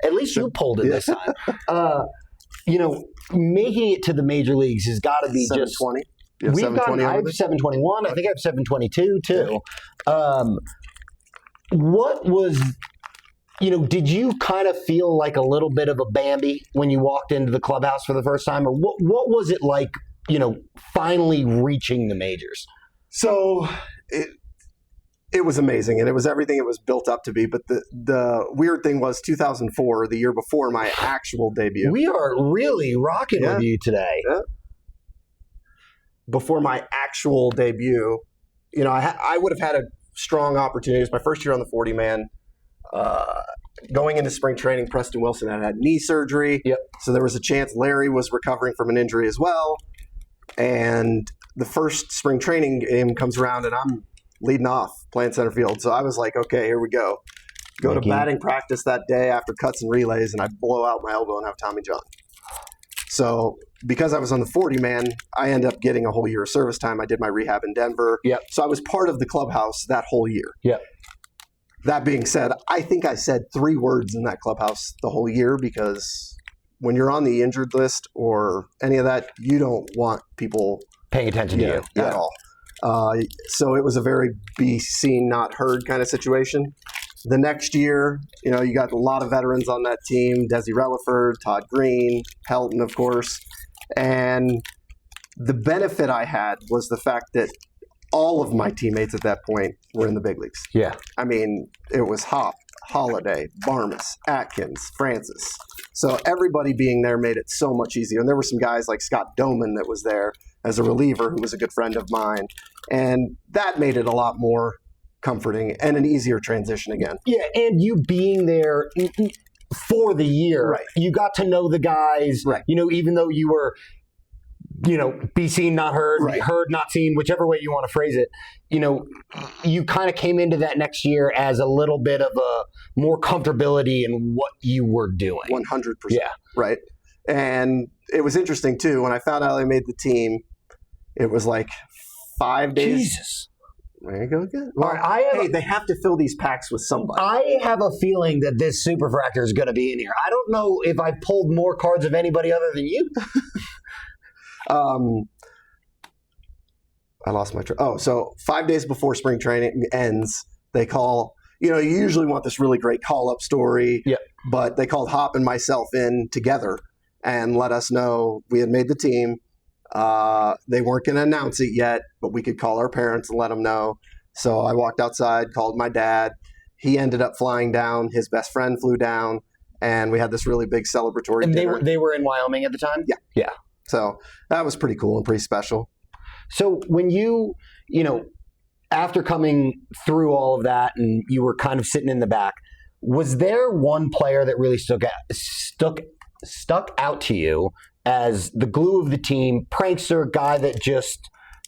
Speaker 1: At least you pulled it this time. Making it to the major leagues has got to be 720.
Speaker 2: Just.
Speaker 1: I have 721. I think I have 722 too. What was, did you kind of feel like a little bit of a Bambi when you walked into the clubhouse for the first time, or what was it like, finally reaching the majors?
Speaker 2: So it was amazing, and it was everything it was built up to be. But the weird thing was 2004, the year before my actual debut.
Speaker 1: We are really rocking with you today.
Speaker 2: Yeah. Before my actual debut, I would have had a strong opportunities. My first year on the 40-man, going into spring training, Preston Wilson had knee surgery.
Speaker 1: Yep.
Speaker 2: So there was a chance Larry was recovering from an injury as well. And the first spring training game comes around, and I'm leading off, playing center field. So I was like, okay, here we go. Go to batting practice that day after cuts and relays, and I blow out my elbow and have Tommy John. So because I was on the 40-man, I ended up getting a whole year of service time. I did my rehab in Denver.
Speaker 1: Yep.
Speaker 2: So I was part of the clubhouse that whole year.
Speaker 1: Yep.
Speaker 2: That being said, I think I said 3 words in that clubhouse the whole year, because when you're on the injured list or any of that, you don't want people
Speaker 1: paying attention to you
Speaker 2: at all. So it was a very be seen, not heard kind of situation. The next year, you got a lot of veterans on that team: Desi Relaford, Todd Green, Helton, of course. And the benefit I had was the fact that all of my teammates at that point were in the big leagues.
Speaker 1: Yeah.
Speaker 2: I mean, it was Hop, Holiday, Barmas, Atkins, Francis. So everybody being there made it so much easier. And there were some guys like Scott Doman that was there as a reliever, who was a good friend of mine. And that made it a lot more comforting and an easier transition again.
Speaker 1: Yeah, and you being there for the year,
Speaker 2: Right.
Speaker 1: You got to know the guys,
Speaker 2: Right.
Speaker 1: Even though you were, be seen, not heard,
Speaker 2: Right.
Speaker 1: heard, not seen, whichever way you want to phrase it, you kind of came into that next year as a little bit of a more comfortability in what you were doing.
Speaker 2: 100%.
Speaker 1: Yeah.
Speaker 2: Right. And it was interesting, too. When I found out I made the team, it was like 5 days.
Speaker 1: Jesus.
Speaker 2: There you go again.
Speaker 1: All right,
Speaker 2: Hey, they have to fill these packs with somebody.
Speaker 1: I have a feeling that this superfractor is going to be in here. I don't know if I pulled more cards of anybody other than you.
Speaker 2: I lost my train. Oh, so 5 days before spring training ends, they call, you usually want this really great call-up story.
Speaker 1: Yep.
Speaker 2: But they called Hop and myself in together and let us know we had made the team. They weren't going to announce it yet, but we could call our parents and let them know. So I walked outside, called my dad. He ended up flying down. His best friend flew down, and we had this really big celebratory
Speaker 1: And
Speaker 2: dinner.
Speaker 1: they were in Wyoming at the time?
Speaker 2: Yeah.
Speaker 1: Yeah.
Speaker 2: So that was pretty cool and pretty special.
Speaker 1: So when you after coming through all of that and you were kind of sitting in the back, was there one player that really stuck out to you as the glue of the team, prankster, guy that just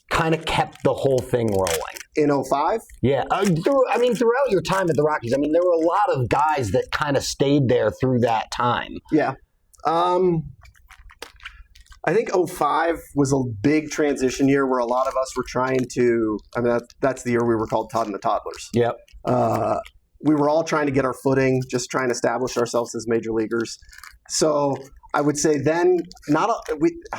Speaker 1: kind of kept the whole thing rolling?
Speaker 2: In 05?
Speaker 1: Yeah. Throughout your time at the Rockies, there were a lot of guys that kind of stayed there through that time.
Speaker 2: Yeah. I think 05 was a big transition year where a lot of us were trying to, that's the year we were called Todd and the Toddlers.
Speaker 1: Yep.
Speaker 2: We were all trying to get our footing, just trying to establish ourselves as major leaguers. So I would say then,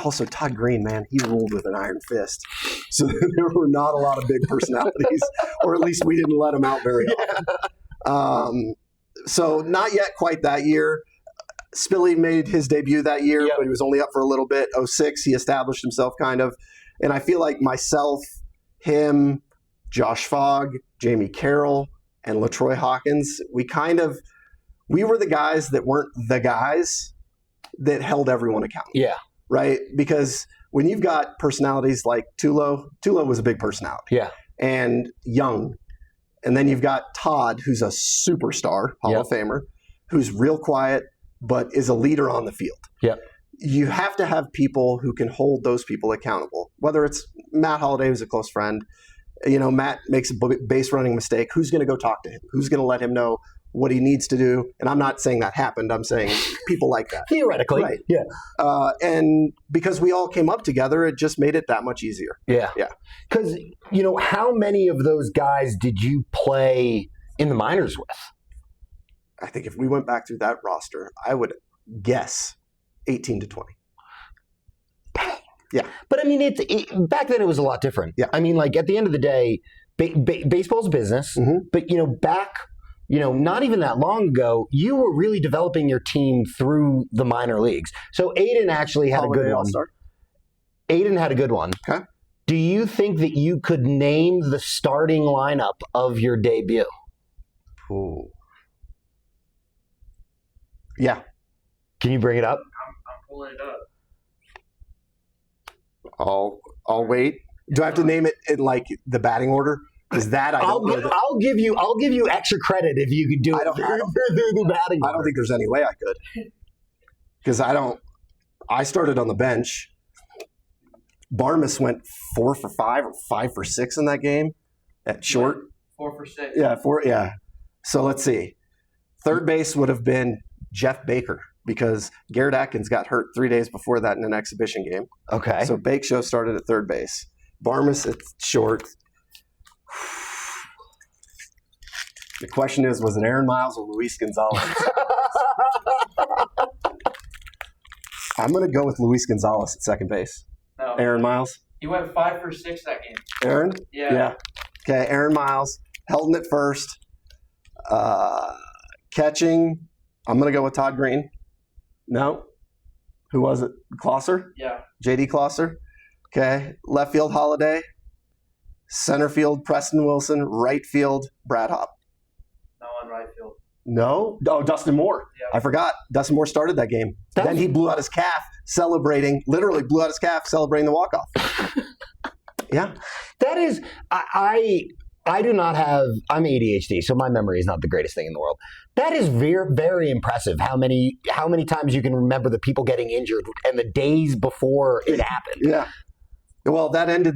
Speaker 2: also Todd Green, man, he ruled with an iron fist. So there were not a lot of big personalities, or at least we didn't let him out very often. So not yet quite that year. Spilly made his debut that year,
Speaker 1: Yep.
Speaker 2: but he was only up for a little bit. 06, he established himself kind of. And I feel like myself, him, Josh Fogg, Jamie Carroll, and LaTroy Hawkins, we were the guys that weren't the guys that held everyone accountable.
Speaker 1: Yeah.
Speaker 2: Right? Because when you've got personalities like Tulo was a big personality.
Speaker 1: Yeah.
Speaker 2: And young. And then you've got Todd, who's a superstar, Hall
Speaker 1: Yep.
Speaker 2: of Famer, who's real quiet, but is a leader on the field.
Speaker 1: Yep.
Speaker 2: You have to have people who can hold those people accountable. Whether it's Matt Holliday, who's a close friend, Matt makes a base running mistake. Who's going to go talk to him? Who's going to let him know what he needs to do? And I'm not saying that happened. I'm saying people like that.
Speaker 1: Theoretically.
Speaker 2: Right.
Speaker 1: Yeah.
Speaker 2: And because we all came up together, it just made it that much easier.
Speaker 1: Yeah.
Speaker 2: Yeah.
Speaker 1: Because, how many of those guys did you play in the minors with?
Speaker 2: I think if we went back through that roster, I would guess 18 to 20. Yeah.
Speaker 1: But back then it was a lot different.
Speaker 2: Yeah.
Speaker 1: At the end of the day, baseball's business.
Speaker 2: Mhm.
Speaker 1: But, back, not even that long ago, you were really developing your team through the minor leagues. So Aiden actually had
Speaker 2: Holiday
Speaker 1: a good one.
Speaker 2: All-Star.
Speaker 1: Aiden had a good one.
Speaker 2: Okay.
Speaker 1: Do you think that you could name the starting lineup of your debut?
Speaker 2: Ooh. Yeah.
Speaker 1: Can you bring it up?
Speaker 3: I'm pulling it up.
Speaker 2: I'll wait. Do I have to name it in like the batting order? Because that
Speaker 1: I'll give you extra credit if you could do it. The batting
Speaker 2: I don't think there's any way I could. Because I started on the bench. Barmas went 4 for 5 or 5 for 6 in that game at short.
Speaker 3: 4 for 6.
Speaker 2: Yeah, 4. Yeah. So let's see. Third base would have been Jeff Baker because Garrett Atkins got hurt 3 days before that in an exhibition game.
Speaker 1: Okay.
Speaker 2: So Bake Show started at third base. Barmas at short. The question is, was it Aaron Miles or Luis Gonzalez? I'm going to go with Luis Gonzalez at second base.
Speaker 3: No.
Speaker 2: Aaron Miles?
Speaker 3: He went 5 for 6 that game.
Speaker 2: Aaron?
Speaker 3: Yeah.
Speaker 2: Okay, Aaron Miles. Helton at first. Catching, I'm going to go with Todd Green. No? Who was it? Klosser?
Speaker 3: Yeah.
Speaker 2: J.D. Klosser. Okay. Left field, Holiday. Center field, Preston Wilson. Right field, Brad Hopp.
Speaker 3: No on right field.
Speaker 2: No? Oh, Dustin Moore.
Speaker 3: Yeah.
Speaker 2: I forgot. Dustin Moore started that game. Then he blew out his calf literally blew out his calf celebrating the walk-off. Yeah.
Speaker 1: That is, I do not have, I'm ADHD, so my memory is not the greatest thing in the world. That is very, very impressive how many times you can remember the people getting injured and the days before it happened.
Speaker 2: Yeah. Well, that ended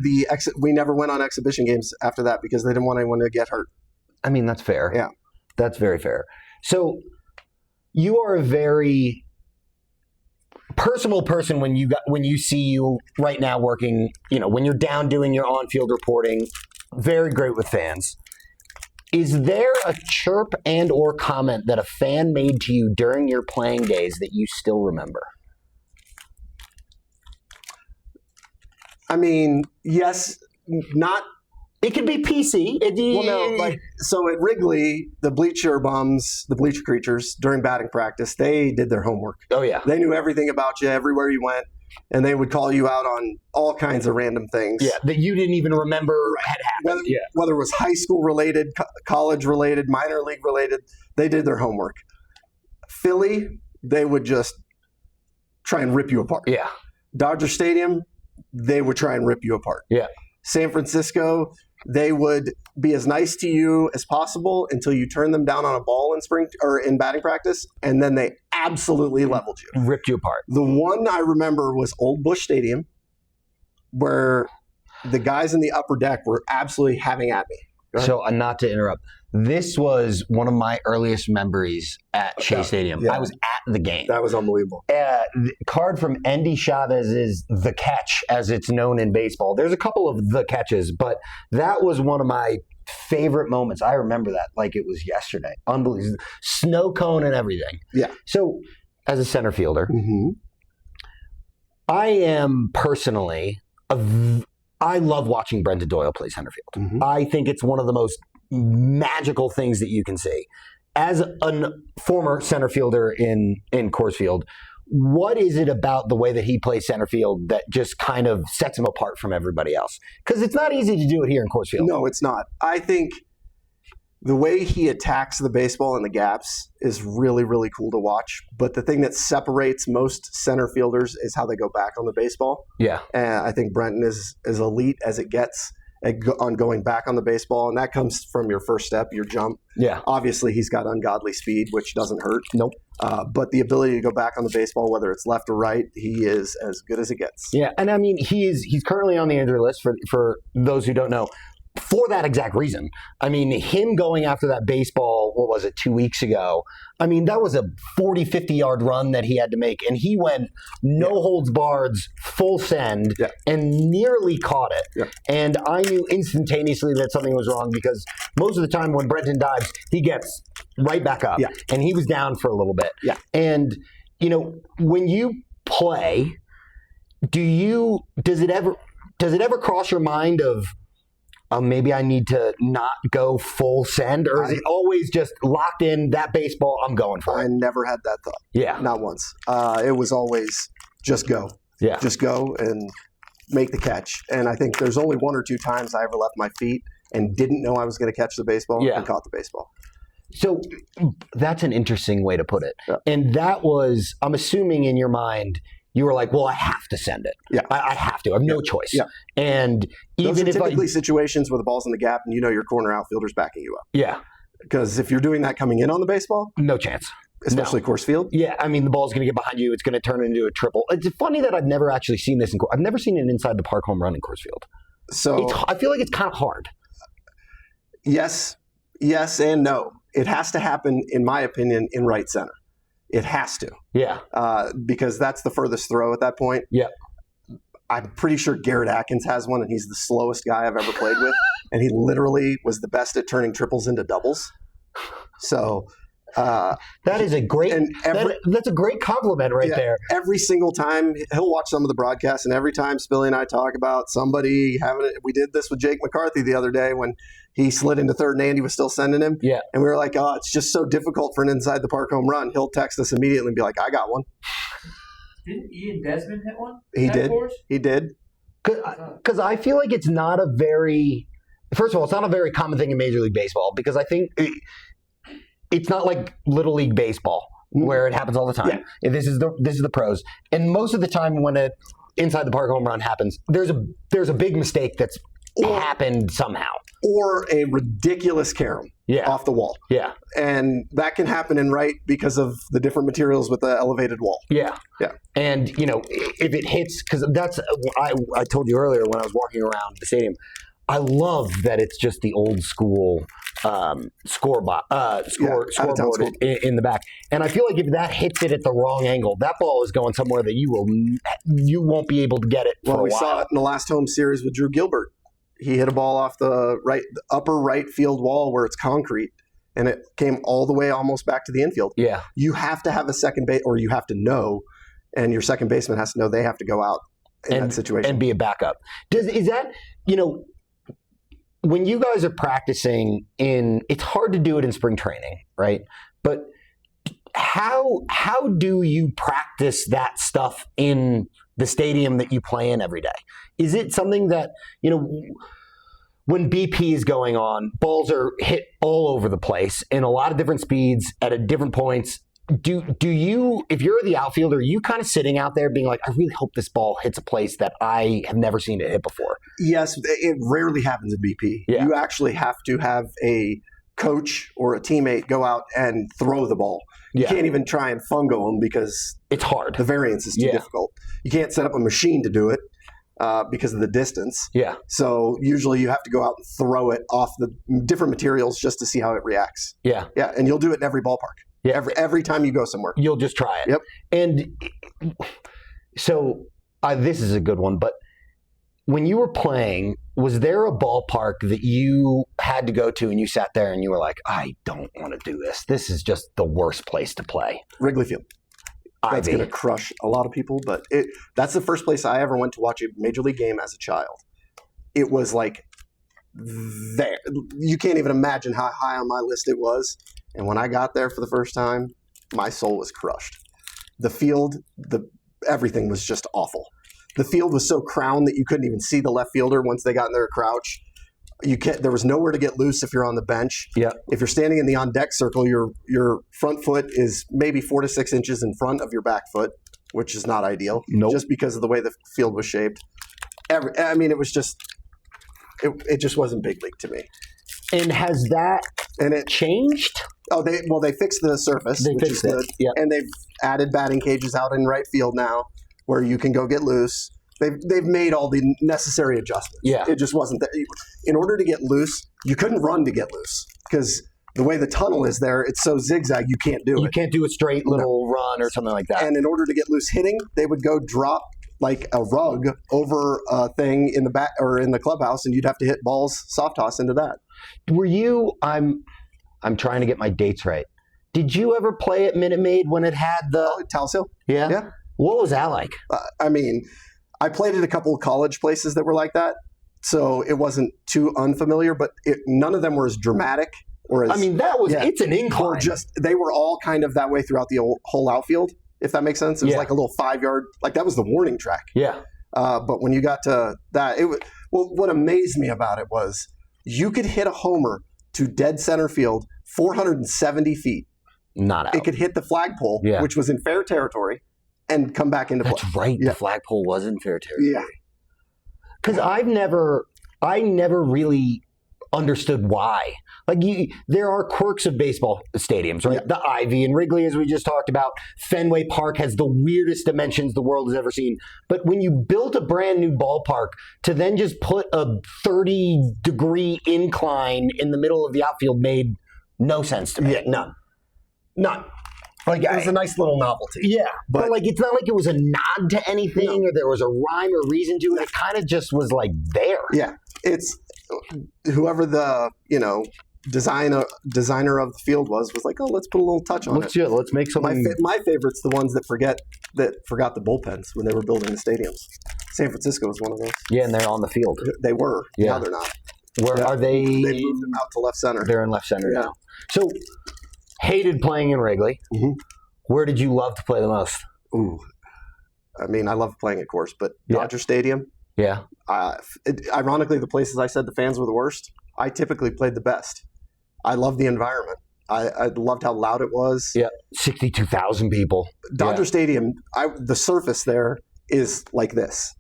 Speaker 2: we never went on exhibition games after that because they didn't want anyone to get hurt.
Speaker 1: I mean, that's fair.
Speaker 2: Yeah.
Speaker 1: That's very fair. So you are a very personal person when you see you right now working, when you're down doing your on-field reporting, very great with fans. Is there a chirp and or comment that a fan made to you during your playing days that you still remember?
Speaker 2: I mean, yes, not.
Speaker 1: It could be PC.
Speaker 2: Well, no, so at Wrigley, the bleacher bums, the bleacher creatures, during batting practice, they did their homework.
Speaker 1: Oh, yeah.
Speaker 2: They knew everything about you everywhere you went, and they would call you out on all kinds of random things.
Speaker 1: Yeah, that you didn't even remember had happened.
Speaker 2: Whether it was high school related, college related, minor league related, they did their homework. Philly, they would just try and rip you apart.
Speaker 1: Yeah.
Speaker 2: Dodger Stadium, they would try and rip you apart.
Speaker 1: Yeah.
Speaker 2: San Francisco, they would be as nice to you as possible until you turn them down on a ball in batting practice, and then they absolutely leveled you.
Speaker 1: Ripped you apart.
Speaker 2: The one I remember was Old Busch Stadium, where the guys in the upper deck were absolutely having at me.
Speaker 1: So, not to interrupt, this was one of my earliest memories at Shea Stadium.
Speaker 2: Yeah.
Speaker 1: I was at the game.
Speaker 2: That was unbelievable.
Speaker 1: The card from Endy Chavez's The Catch, as it's known in baseball. There's a couple of The Catches, but that was one of my favorite moments. I remember that like it was yesterday. Unbelievable. Snow cone and everything.
Speaker 2: Yeah.
Speaker 1: So, as a center fielder, I am personally I love watching Brendan Doyle play center field. I think it's one of the most magical things that you can see. As a former center fielder in Coors Field, what is it about the way that he plays center field that just kind of sets him apart from everybody else? Because it's not easy to do it here in Coors Field.
Speaker 2: No, it's not. I think the way he attacks the baseball in the gaps is really, really cool to watch. But the thing that separates most center fielders is how they go back on the baseball.
Speaker 1: Yeah.
Speaker 2: And I think Brenton is as elite as it gets on going back on the baseball. And that comes from your first step, your jump.
Speaker 1: Yeah.
Speaker 2: Obviously, he's got ungodly speed, which doesn't hurt.
Speaker 1: Nope.
Speaker 2: But the ability to go back on the baseball, whether it's left or right, he is as good as it gets.
Speaker 1: Yeah. And I mean, he's currently on the injury list for those who don't know. For that exact reason. I mean, him going after that baseball, what was it, 2 weeks ago? I mean, that was a 40, 50-yard run that he had to make. And he went no holds barred, full send, and nearly caught it. Yeah. And I knew instantaneously that something was wrong because most of the time when Brenton dives, he gets right back up. Yeah. And he was down for a little bit. Yeah. And, when you play, does it ever cross your mind of, maybe I need to not go full send, or is it always just locked in that baseball, I'm going for it?
Speaker 2: I never had that thought.
Speaker 1: Yeah.
Speaker 2: Not once. It was always just go.
Speaker 1: Yeah.
Speaker 2: Just go and make the catch. And I think there's only 1 or 2 times I ever left my feet and didn't know I was going to catch the baseball and caught the baseball.
Speaker 1: So that's an interesting way to put it. Yeah. And that was, I'm assuming in your mind, you were like, well, I have to send it.
Speaker 2: Yeah.
Speaker 1: I have to. I have no choice.
Speaker 2: Yeah.
Speaker 1: And
Speaker 2: Those
Speaker 1: even
Speaker 2: are
Speaker 1: if
Speaker 2: typically situations where the ball's in the gap and you know your corner outfielder's backing you up.
Speaker 1: yeah,
Speaker 2: Because if you're doing that coming in on the baseball,
Speaker 1: no chance.
Speaker 2: especially course field,
Speaker 1: Yeah, I mean, the ball's going to get behind you. It's going to turn into a triple. It's funny that I've never actually seen this. I've never seen an inside the park home run in Coors Field.
Speaker 2: so
Speaker 1: I feel like it's kind of hard.
Speaker 2: yes and no. It has to happen, in my opinion, in right center. It has to.
Speaker 1: Yeah.
Speaker 2: Because that's the furthest throw at that point.
Speaker 1: Yeah.
Speaker 2: I'm pretty sure Garrett Atkins has one, and he's the slowest guy I've ever played with. And he literally was the best at turning triples into doubles. So
Speaker 1: That is a great.
Speaker 2: And
Speaker 1: That's a great compliment right there.
Speaker 2: Every single time he'll watch some of the broadcasts, and every time Spilly and I talk about somebody having it, we did this with Jake McCarthy the other day when he slid into third and Andy was still sending him.
Speaker 1: Yeah.
Speaker 2: And we were like, oh, it's just so difficult for an inside the park home run. He'll text us immediately and be like, I got one.
Speaker 3: Didn't Ian Desmond hit one?
Speaker 2: He did.
Speaker 3: Course?
Speaker 2: He did.
Speaker 1: Because I feel like it's not a very. First of all, it's not a very common thing in Major League Baseball because I think it's not like Little League Baseball where it happens all the time.
Speaker 2: Yeah.
Speaker 1: This is the pros, and most of the time when an inside the park home run happens, there's a big mistake that's happened somehow,
Speaker 2: or a ridiculous carom off the wall.
Speaker 1: Yeah,
Speaker 2: and that can happen in right because of the different materials with the elevated wall.
Speaker 1: Yeah. And if it hits, because that's I told you earlier when I was walking around the stadium. I love that it's just the old school scoreboard in the back, and I feel like if that hits it at the wrong angle, that ball is going somewhere that you won't be able to get it for a while.
Speaker 2: We saw it in the last home series with Drew Gilbert. He hit a ball off the upper right field wall where it's concrete, and it came all the way almost back to the infield.
Speaker 1: Yeah,
Speaker 2: you have to have a second base, or you have to know, and your second baseman has to know they have to go out in that situation
Speaker 1: and be a backup. Is that when you guys are practicing it's hard to do it in spring training, right? But how do you practice that stuff in the stadium that you play in every day? Is it something that, when BP is going on, balls are hit all over the place in a lot of different speeds at different points? Do you, if you're the outfielder, are you kind of sitting out there being like, I really hope this ball hits a place that I have never seen it hit before?
Speaker 2: Yes, it rarely happens at BP.
Speaker 1: Yeah.
Speaker 2: You actually have to have a coach or a teammate go out and throw the ball. You can't even try and fungo them because
Speaker 1: it's hard.
Speaker 2: The variance is too difficult. You can't set up a machine to do it because of the distance.
Speaker 1: Yeah.
Speaker 2: So usually you have to go out and throw it off the different materials just to see how it reacts.
Speaker 1: Yeah.
Speaker 2: Yeah, and you'll do it in every ballpark. Yeah, every time you go somewhere.
Speaker 1: You'll just try it.
Speaker 2: Yep.
Speaker 1: And so this is a good one, but when you were playing, was there a ballpark that you had to go to and you sat there and you were like, I don't want to do this. This is just the worst place to play?
Speaker 2: Wrigley Field. That's going to crush a lot of people, but that's the first place I ever went to watch a Major League game as a child. It was like there. You can't even imagine how high on my list it was. And when I got there for the first time, my soul was crushed. The field, everything was just awful. The field was so crowned that you couldn't even see the left fielder once they got in their crouch. There was nowhere to get loose if you're on the bench.
Speaker 1: Yeah.
Speaker 2: If you're standing in the on-deck circle, your front foot is maybe 4 to 6 inches in front of your back foot, which is not ideal.
Speaker 1: Nope.
Speaker 2: Just because of the way the field was shaped. It was just it just wasn't big league to me.
Speaker 1: And has that changed?
Speaker 2: Oh, they fixed the surface, which is good.
Speaker 1: Yeah.
Speaker 2: And they've added batting cages out in right field now, where you can go get loose. They've made all the necessary adjustments.
Speaker 1: Yeah.
Speaker 2: It just wasn't there. In order to get loose, you couldn't run to get loose because the way the tunnel is there, it's so zigzag you can't do it.
Speaker 1: You can't do a straight little run or something like that.
Speaker 2: And in order to get loose hitting, they would go drop like a rug over a thing in the back or in the clubhouse, and you'd have to hit balls, soft toss into that.
Speaker 1: Were you? I'm trying to get my dates right. Did you ever play at Minute Maid when it had the
Speaker 2: Talus Hill?
Speaker 1: Yeah.
Speaker 2: Yeah.
Speaker 1: What was that like?
Speaker 2: I played at a couple of college places that were like that, so it wasn't too unfamiliar. But none of them were as dramatic or as.
Speaker 1: It's an incline.
Speaker 2: They were all kind of that way throughout the whole outfield. If that makes sense, it was like a little 5-yard. Like that was the warning track.
Speaker 1: Yeah.
Speaker 2: But when you got to that, what amazed me about it was you could hit a homer to dead center field 470 feet.
Speaker 1: Not out.
Speaker 2: It could hit the flagpole, which was in fair territory, and come back into play.
Speaker 1: That's right.
Speaker 2: Yeah.
Speaker 1: The flagpole was in fair territory.
Speaker 2: Yeah.
Speaker 1: Because I never really understood why. Like, there are quirks of baseball stadiums, right?
Speaker 2: Yeah.
Speaker 1: The Ivy and Wrigley, as we just talked about. Fenway Park has the weirdest dimensions the world has ever seen. But when you built a brand new ballpark to then just put a 30-degree incline in the middle of the outfield made no sense to me.
Speaker 2: Yeah, none. Like, it was a nice little novelty.
Speaker 1: Yeah, but like, it's not like it was a nod to anything
Speaker 2: No.
Speaker 1: or there was a rhyme or reason to it. It kind of just was like there.
Speaker 2: Yeah, it's whoever the designer of the field was like, oh, let's put a little touch on it.
Speaker 1: Let's make something.
Speaker 2: My favorite's the ones that forgot the bullpens when they were building the stadiums. San Francisco was one of those.
Speaker 1: Yeah, and they're on the field.
Speaker 2: They were.
Speaker 1: Yeah.
Speaker 2: Now they're not.
Speaker 1: Where
Speaker 2: Yeah.
Speaker 1: are they?
Speaker 2: They moved them out to left center.
Speaker 1: They're in left center
Speaker 2: Yeah.
Speaker 1: now. So, hated playing in Wrigley.
Speaker 2: Mhm.
Speaker 1: Where did you love to play the most?
Speaker 2: Ooh, I mean, I love playing, of course, but
Speaker 1: Yeah.
Speaker 2: Dodger Stadium.
Speaker 1: Yeah.
Speaker 2: Ironically, the places I said the fans were the worst, I typically played the best. I loved the environment. I loved how loud it was.
Speaker 1: Yeah. 62,000 people.
Speaker 2: Dodger Stadium, the surface there is like this.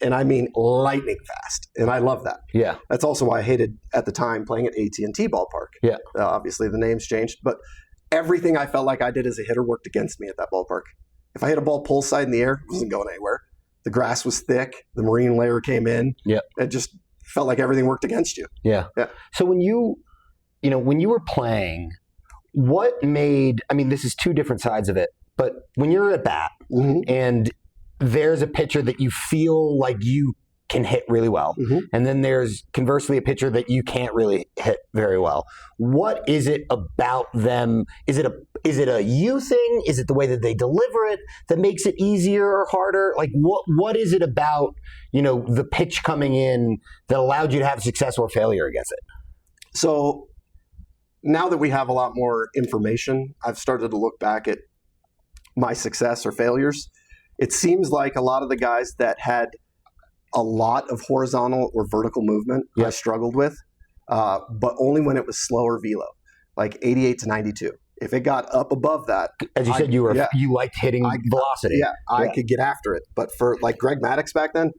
Speaker 2: And I mean lightning fast. And I love that.
Speaker 1: Yeah.
Speaker 2: That's also why I hated, at the time, playing at AT&T Ballpark.
Speaker 1: Yeah.
Speaker 2: Obviously, the name's changed. But everything I felt like I did as a hitter worked against me at that ballpark. If I hit a ball pull side in the air, it wasn't going anywhere. The grass was thick. The marine layer came in.
Speaker 1: Yeah.
Speaker 2: It just felt like everything worked against you.
Speaker 1: Yeah.
Speaker 2: Yeah.
Speaker 1: So when you were playing, what made, I mean, this is two different sides of it, but when you're at bat
Speaker 2: Mm-hmm.
Speaker 1: and there's a pitcher that you feel like you can hit really well,
Speaker 2: Mhm.
Speaker 1: and then there's conversely a pitcher that you can't really hit very well. What is it about them? Is it a you thing? Is it the way that they deliver it that makes it easier or harder? Like, what is it about, the pitch coming in that allowed you to have success or failure against it?
Speaker 2: So now that we have a lot more information, I've started to look back at my success or failures. It seems like a lot of the guys that had a lot of horizontal or vertical movement I struggled with, but only when it was slower velo, like 88 to 92. If it got up above that,
Speaker 1: As you said, you liked hitting velocity.
Speaker 2: I could get after it. But for like Greg Maddux back then,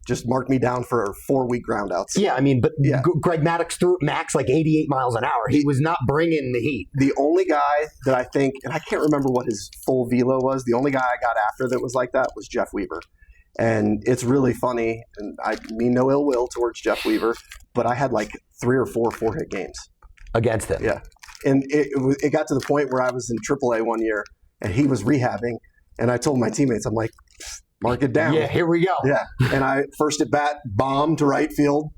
Speaker 2: just marked me down for 4-week groundouts.
Speaker 1: Yeah, I mean, but
Speaker 2: Yeah.
Speaker 1: Greg Maddux threw max like 88 miles an hour. He was not bringing the heat.
Speaker 2: The only guy that I think, and I can't remember what his full velo was, the only guy I got after that was like that was Jeff Weaver. And it's really funny, and I mean no ill will towards Jeff Weaver, but I had like 3 or 4 4-hit games
Speaker 1: Against him.
Speaker 2: Yeah. And it got to the point where I was in AAA one year, and he was rehabbing, and I told my teammates, I'm like, mark it down.
Speaker 1: Yeah, here we go.
Speaker 2: Yeah. And I first at bat bombed to right field,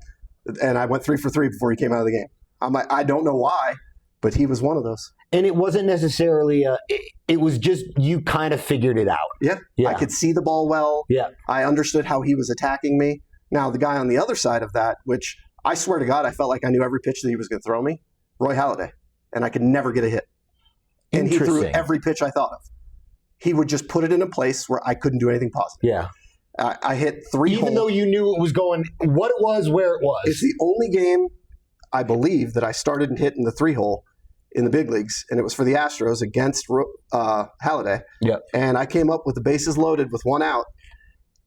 Speaker 2: and I went 3 for 3 before he came out of the game. I'm like, I don't know why, but he was one of those.
Speaker 1: And it wasn't necessarily it was just you kind of figured it out.
Speaker 2: Yeah.
Speaker 1: Yeah.
Speaker 2: I could see the ball well.
Speaker 1: Yeah.
Speaker 2: I understood how he was attacking me. Now, the guy on the other side of that, which I swear to God, I felt like I knew every pitch that he was going to throw me, Roy Halladay, and I could never get a hit. And he threw
Speaker 1: Interesting.
Speaker 2: every pitch I thought of. He would just put it in a place where I couldn't do anything positive.
Speaker 1: Yeah.
Speaker 2: I hit 3
Speaker 1: Even
Speaker 2: holes.
Speaker 1: though you knew it was going, what it was, where it was.
Speaker 2: It's the only game, I believe, that I started and hit in the 3-hole in the big leagues, and it was for the Astros against Halladay.
Speaker 1: Yep.
Speaker 2: And I came up with the bases loaded with 1 out,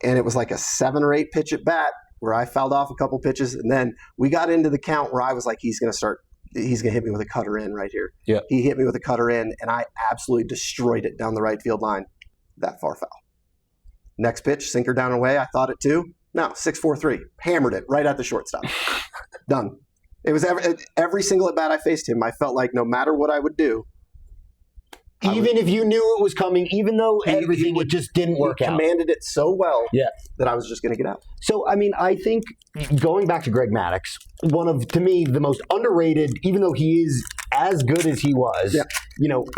Speaker 2: and it was like a 7 or 8 pitch at bat where I fouled off a couple pitches, and then we got into the count where I was like, he's going to hit me with a cutter in right here.
Speaker 1: Yep.
Speaker 2: He hit me with a cutter in, and I absolutely destroyed it down the right field line. That far foul. Next pitch, sinker down and away. I thought it too. No, 6-4-3. Hammered it right at the shortstop. Done. It was every single at bat I faced him, I felt like no matter what I would do,
Speaker 1: even if you knew it was coming, even though everything
Speaker 2: would-
Speaker 1: it just didn't work
Speaker 2: he
Speaker 1: out.
Speaker 2: commanded it so well
Speaker 1: Yeah.
Speaker 2: that I was just going to get out.
Speaker 1: So, I mean, I think going back to Greg Maddux, one of, to me, the most underrated, even though he is as good as he was,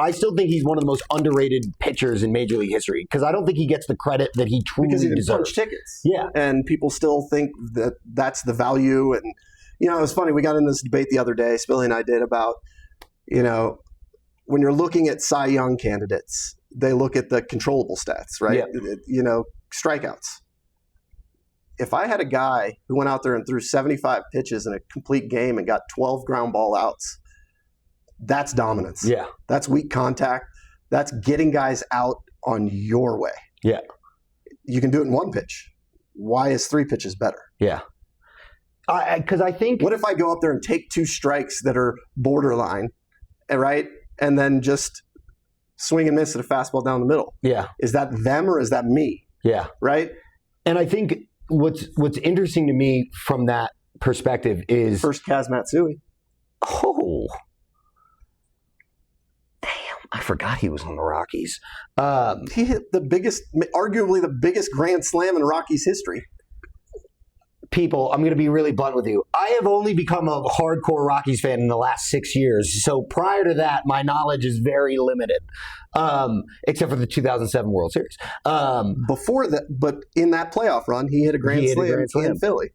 Speaker 1: I still think he's one of the most underrated pitchers in Major League history because I don't think he gets the credit that he truly
Speaker 2: Because he didn't
Speaker 1: deserves.
Speaker 2: punch tickets.
Speaker 1: Yeah.
Speaker 2: And people still think that that's the value. And, it was funny. We got in this debate the other day, Spilly and I did, about, when you're looking at Cy Young candidates, they look at the controllable stats, right?
Speaker 1: Yeah.
Speaker 2: Strikeouts. If I had a guy who went out there and threw 75 pitches in a complete game and got 12 ground ball outs, that's dominance.
Speaker 1: Yeah.
Speaker 2: That's weak contact. That's getting guys out on your way.
Speaker 1: Yeah.
Speaker 2: You can do it in one pitch. Why is 3 pitches better?
Speaker 1: Yeah. Because I think...
Speaker 2: What if I go up there and take 2 strikes that are borderline, right? And then just swing and miss at a fastball down the middle.
Speaker 1: Yeah.
Speaker 2: Is that them or is that me?
Speaker 1: Yeah.
Speaker 2: Right?
Speaker 1: And I think what's interesting to me from that perspective is...
Speaker 2: First Kaz Matsui.
Speaker 1: Oh. Damn. I forgot he was on the Rockies.
Speaker 2: He hit arguably the biggest grand slam in Rockies history.
Speaker 1: People, I'm going to be really blunt with you. I have only become a hardcore Rockies fan in the last 6 years. So prior to that, my knowledge is very limited, except for the 2007 World Series.
Speaker 2: Before that, but in that playoff run, he hit a grand slam in Philly.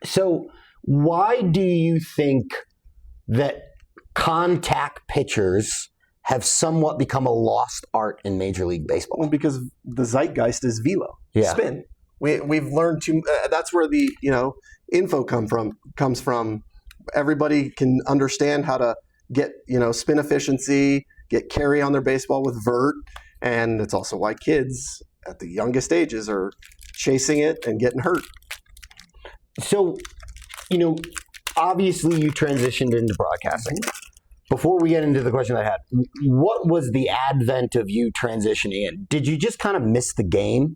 Speaker 1: So why do you think that contact pitchers have somewhat become a lost art in Major League Baseball?
Speaker 2: Well, because the zeitgeist is velo, spin. We've learned to. That's where the info comes from. Everybody can understand how to get spin efficiency, get carry on their baseball with vert, and it's also why kids at the youngest ages are chasing it and getting hurt.
Speaker 1: So, obviously you transitioned into broadcasting. Before we get into the question I had, what was the advent of you transitioning in? Did you just kind of miss the game?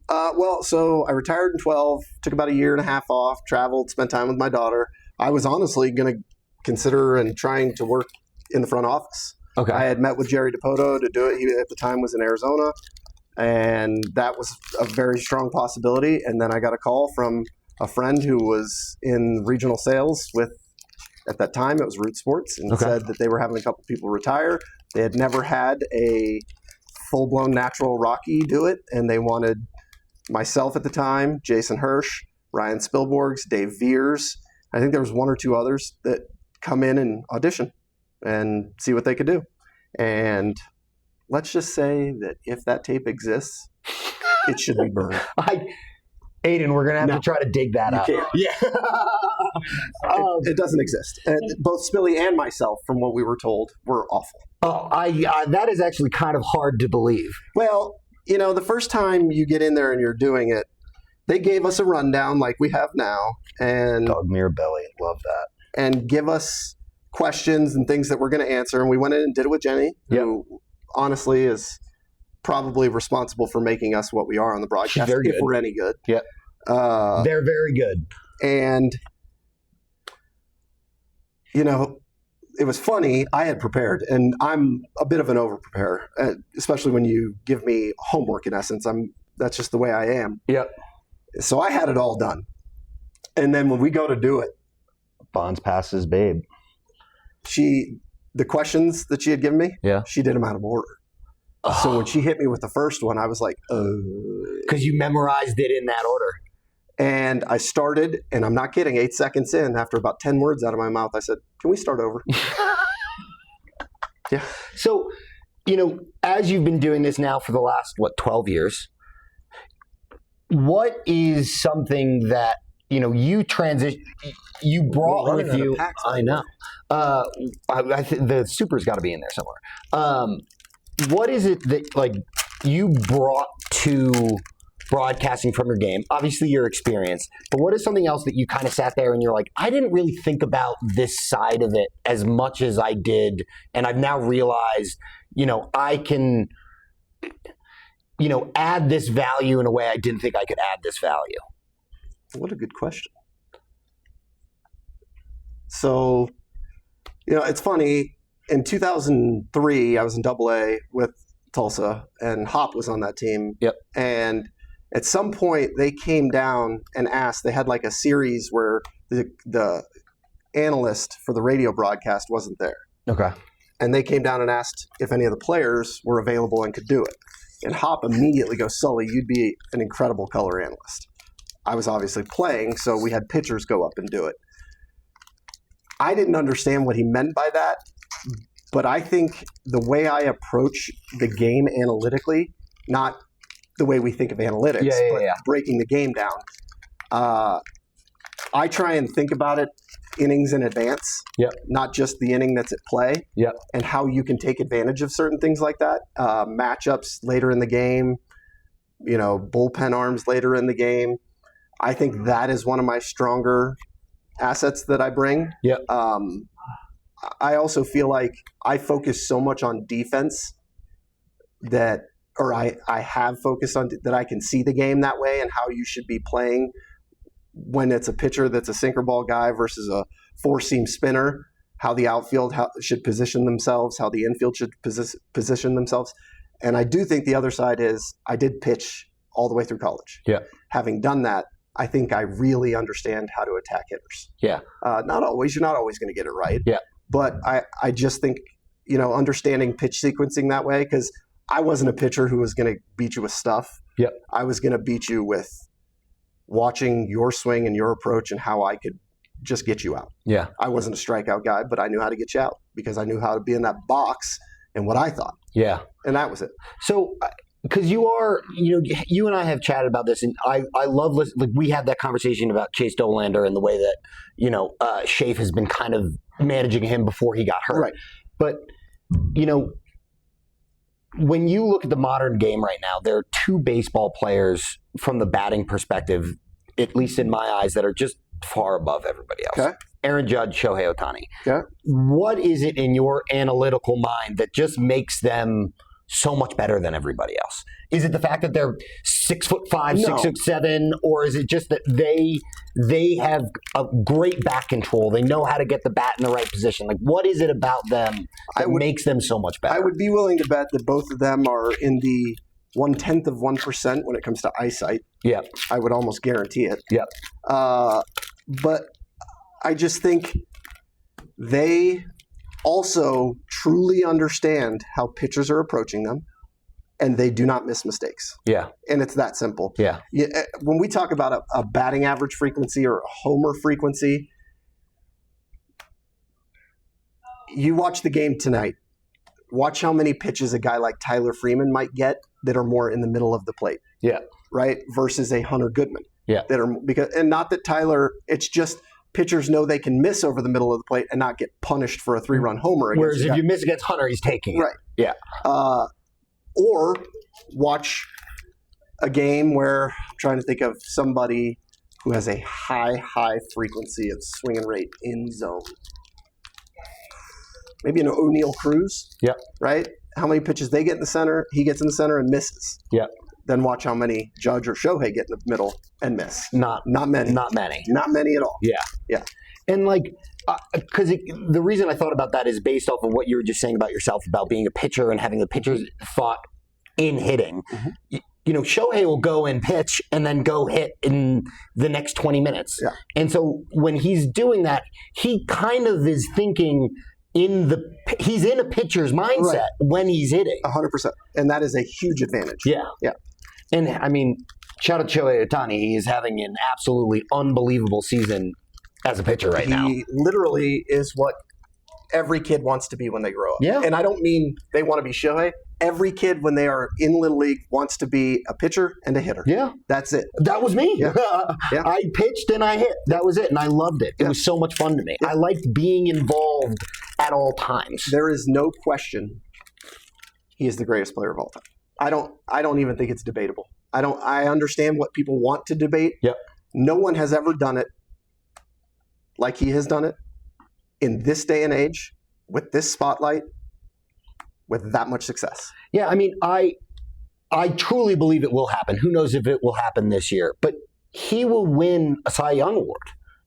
Speaker 2: So I retired in 12, took about a year and a half off, traveled, spent time with my daughter. I was honestly going to consider and trying to work in the front office.
Speaker 1: Okay.
Speaker 2: I had met with Jerry DePoto to do it. He at the time was in Arizona, and that was a very strong possibility. And then I got a call from a friend who was in regional sales with, at that time, it was Root Sports, and said that they were having a couple people retire. They had never had a full-blown natural Rocky do it, and they wanted myself at the time, Jason Hirsch, Ryan Spilborgs, Dave Veers. I think there was 1 or 2 others that come in and audition and see what they could do. And let's just say that if that tape exists, it should be burned.
Speaker 1: Aiden, we're going to have to try to dig that up.
Speaker 2: Yeah. It doesn't exist. Both Spilly and myself, from what we were told, were awful.
Speaker 1: Oh, that is actually kind of hard to believe.
Speaker 2: Well, the first time you get in there and you're doing it, they gave us a rundown like we have now. And
Speaker 1: Dog Mirabelli, love that.
Speaker 2: And give us questions and things that we're going to answer. And we went in and did it with Jenny, who honestly is probably responsible for making us what we are on the broadcast, if we're any good.
Speaker 1: Yeah. They're very good.
Speaker 2: And, it was funny. I had prepared, and I'm a bit of an over-preparer, especially when you give me homework, in essence. That's just the way I am.
Speaker 1: Yep.
Speaker 2: So I had it all done. And then when we go to do it,
Speaker 1: Bonds passes babe.
Speaker 2: The questions that she had given me, she did them out of order. So when she hit me with the first one, I was like,
Speaker 1: because you memorized it in that order.
Speaker 2: And I started, and I'm not kidding, 8 seconds in, after about 10 words out of my mouth, I said, can we start over? Yeah.
Speaker 1: So, as you've been doing this now for the last, 12 years, what is something that, you brought with you? I know. I think the super's got to be in there somewhere. What is it that, you brought to broadcasting from your game? Obviously your experience, but what is something else that you kind of sat there and you're like, I didn't really think about this side of it as much as I did, and I've now realized, I can, add this value in a way I didn't think I could add this value?
Speaker 2: What a good question. So, it's funny. In 2003, I was in Double-A with Tulsa, and Hop was on that team.
Speaker 1: Yep.
Speaker 2: And at some point, they came down and asked. They had a series where the analyst for the radio broadcast wasn't there.
Speaker 1: Okay.
Speaker 2: And they came down and asked if any of the players were available and could do it. And Hop immediately goes, Sully, you'd be an incredible color analyst. I was obviously playing, so we had pitchers go up and do it. I didn't understand what he meant by that, but I think the way I approach the game analytically, not the way we think of analytics, but breaking the game down, I try and think about it innings in advance, not just the inning that's at play, and how you can take advantage of certain things like that. Matchups later in the game, bullpen arms later in the game. I think that is one of my stronger assets that I bring. I also feel like I focus so much on defense I have focused on that I can see the game that way and how you should be playing when it's a pitcher that's a sinker ball guy versus a four-seam spinner, how the outfield should position themselves, how the infield should position themselves. And I do think the other side is I did pitch all the way through college. Having done that, I think I really understand how to attack hitters. Not always. You're not always going to get it right. But I just think, understanding pitch sequencing that way, because I wasn't a pitcher who was going to beat you with stuff. I was going to beat you with watching your swing and your approach and how I could just get you out. I wasn't a strikeout guy, but I knew how to get you out because I knew how to be in that box and what I thought. And that was it.
Speaker 1: So, because you are, you and I have chatted about this, and I love listening. Like, we had that conversation about Chase Dollander and the way that, Schaaf has been kind of managing him before he got hurt.
Speaker 2: Right.
Speaker 1: But, when you look at the modern game right now, there are two baseball players from the batting perspective, at least in my eyes, that are just far above everybody else. Aaron Judge, Shohei Ohtani. What is it in your analytical mind that just makes them so much better than everybody else? Is it the fact that they're 6'5", 6'7", or is it just that they have a great back control? They know how to get the bat in the right position. Like, what is it about them that makes them so much better?
Speaker 2: I would be willing to bet that both of them are in the 0.1% when it comes to eyesight. I would almost guarantee it. But I just think they also truly understand how pitchers are approaching them, and they do not miss mistakes. And it's that simple. When we talk about a batting average frequency or a homer frequency, you watch the game tonight. Watch how many pitches a guy like Tyler Freeman might get that are more in the middle of the plate. Right? Versus a Hunter Goodman. That are and not that Tyler, it's just pitchers know they can miss over the middle of the plate and not get punished for a 3-run homer.
Speaker 1: Whereas if you miss against Hunter, he's taking it.
Speaker 2: Or watch a game where I'm trying to think of somebody who has a high frequency of swinging rate in zone. Maybe an O'Neal Cruz. Right? How many pitches they get in the center, he gets in the center and misses. Then watch how many Judge or Shohei get in the middle and miss.
Speaker 1: Not many.
Speaker 2: Not many at all.
Speaker 1: And because the reason I thought about that is based off of what you were just saying about yourself, about being a pitcher and having the pitcher's thought in hitting. Shohei will go and pitch and then go hit in the next 20 minutes. And so when he's doing that, he kind of is thinking he's in a pitcher's mindset when he's hitting.
Speaker 2: 100%. And that is a huge advantage.
Speaker 1: And I mean, shout out to Shohei Ohtani. He is having an absolutely unbelievable season as a pitcher right now.
Speaker 2: He literally is what every kid wants to be when they grow up. And I don't mean they want to be Shohei. Every kid when they are in Little League wants to be a pitcher and a hitter. That's it.
Speaker 1: That was me. I pitched and I hit. That was it. And I loved it. It was so much fun to me. I liked being involved at all times.
Speaker 2: There is no question he is the greatest player of all time. I don't even think it's debatable. I understand what people want to debate. No one has ever done it like he has done it in this day and age, with this spotlight, with that much success.
Speaker 1: I mean, I truly believe it will happen. Who knows if it will happen this year? But he will win a Cy Young Award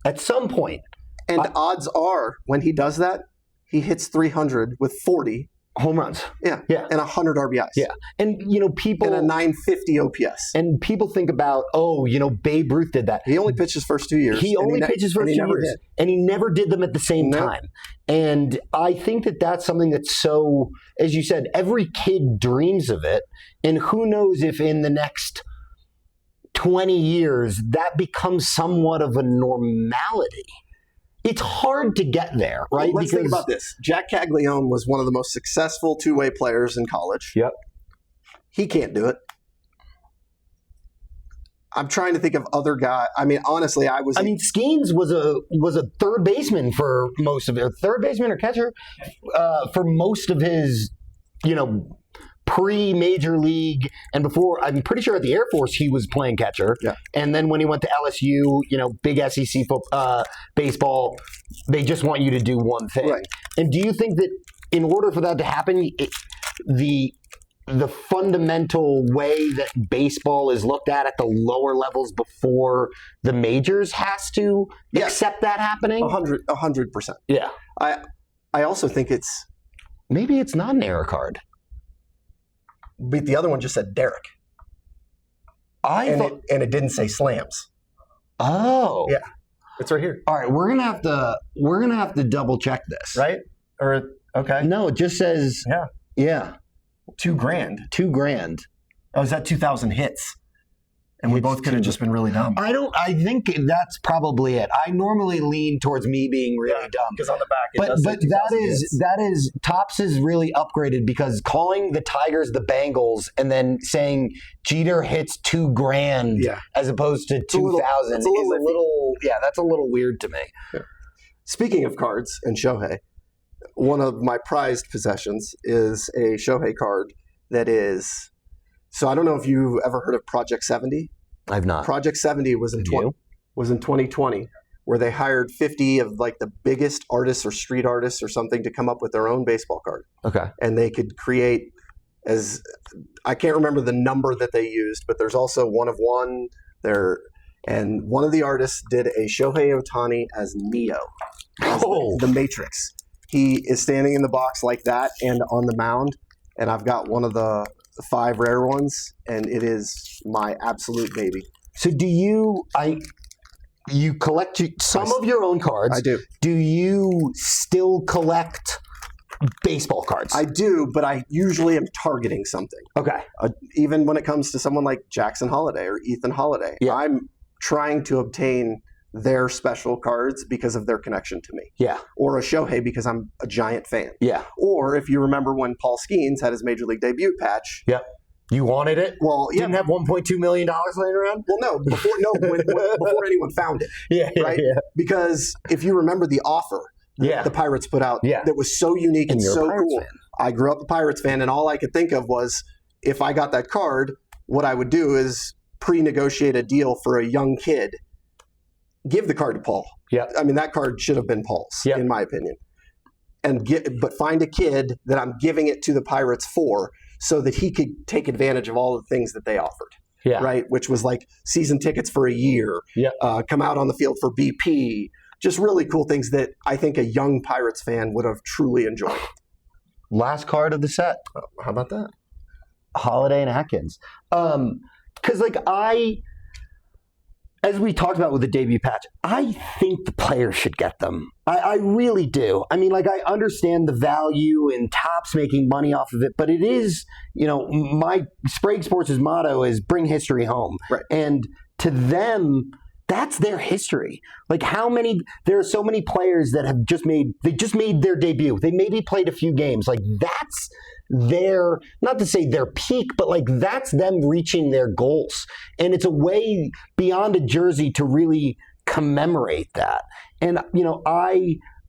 Speaker 1: at some point.
Speaker 2: And odds are, when he does that, he hits 300 with 40
Speaker 1: home runs.
Speaker 2: And 100 RBIs.
Speaker 1: And, people...
Speaker 2: And a 950 OPS.
Speaker 1: And people think about, Babe Ruth did that.
Speaker 2: He only pitched his first 2 years.
Speaker 1: He only pitched his first 2 years. And he never did them at the same time. And I think that that's something that's so, as you said, every kid dreams of it. And who knows if in the next 20 years that becomes somewhat of a normality. It's hard to get there, right?
Speaker 2: Well, let's think about this. Jack Caglione was one of the most successful two-way players in college.
Speaker 1: He
Speaker 2: can't do it. I'm trying to think of other guys. I mean, honestly,
Speaker 1: Skeens was a third baseman for most of it, third baseman or catcher for most of his, pre-major league and before. I'm pretty sure at the Air Force he was playing catcher.
Speaker 2: Yeah.
Speaker 1: And then when he went to LSU, big SEC baseball, they just want you to do one thing.
Speaker 2: Right.
Speaker 1: And do you think that in order for that to happen, the fundamental way that baseball is looked at the lower levels before the majors has to accept that happening?
Speaker 2: 100%.
Speaker 1: Yeah.
Speaker 2: I also think
Speaker 1: maybe it's not an error card.
Speaker 2: But the other one just said Derek. And it didn't say slams.
Speaker 1: Oh.
Speaker 2: Yeah. It's right here.
Speaker 1: All right, we're gonna have to double check this.
Speaker 2: Right? Or okay.
Speaker 1: No, it just says Yeah.
Speaker 2: $2,000.
Speaker 1: $2,000.
Speaker 2: Oh, is that 2,000 hits? And we both could have just been really dumb.
Speaker 1: I think that's probably it. I normally lean towards me being really dumb.
Speaker 2: Because on the back it
Speaker 1: But
Speaker 2: does say 2,000 hits.
Speaker 1: that is Topps is really upgraded because calling the Tigers the Bengals and then saying Jeter hits $2,000 as opposed to 2,000 is a little that's a little weird to me.
Speaker 2: Yeah. Speaking of cards and Shohei, one of my prized possessions is a Shohei card that is. So I don't know if you've ever heard of Project 70.
Speaker 1: I've not.
Speaker 2: Project 70 was in 2020, where they hired 50 of like the biggest artists or street artists or something to come up with their own baseball card.
Speaker 1: Okay.
Speaker 2: And they could create I can't remember the number that they used, but there's also one of one there. And one of the artists did a Shohei Ohtani as Neo, the Matrix. He is standing in the box like that and on the mound. And I've got one of the 5 rare ones, and it is my absolute baby.
Speaker 1: So do you collect some of your own cards?
Speaker 2: I do.
Speaker 1: Do you still collect baseball cards?
Speaker 2: I do, but I usually am targeting something.
Speaker 1: Okay.
Speaker 2: Even when it comes to someone like Jackson Holliday or Ethan Holliday, I'm trying to obtain their special cards because of their connection to me.
Speaker 1: Yeah.
Speaker 2: Or a Shohei because I'm a giant fan.
Speaker 1: Yeah.
Speaker 2: Or if you remember when Paul Skeens had his Major League debut patch.
Speaker 1: Yep. You wanted it?
Speaker 2: Well, yeah.
Speaker 1: Didn't have $1.2 million laying around?
Speaker 2: Well, no, before anyone found it. Right?
Speaker 1: Yeah.
Speaker 2: Because if you remember the offer that the Pirates put out that was so unique and so cool.
Speaker 1: Fan.
Speaker 2: I grew up a Pirates fan, and all I could think of was if I got that card, what I would do is pre-negotiate a deal for a young kid. Give the card to Paul.
Speaker 1: Yeah.
Speaker 2: I mean, that card should have been Paul's, in my opinion. But find a kid that I'm giving it to the Pirates for so that he could take advantage of all the things that they offered.
Speaker 1: Yeah.
Speaker 2: Right? Which was like season tickets for a year, come out on the field for BP, just really cool things that I think a young Pirates fan would have truly enjoyed.
Speaker 1: Last card of the set.
Speaker 2: How about that?
Speaker 1: Holiday and Atkins. Because as we talked about with the debut patch, I think the players should get them. I really do. I mean, I understand the value in Topps making money off of it, but it is, my Sprague Sports' motto is bring history home.
Speaker 2: Right.
Speaker 1: And to them, that's their history. There are so many players that have just made their debut. They maybe played a few games. That's their, not to say their peak, but that's them reaching their goals. And it's a way beyond a jersey to really commemorate that. And,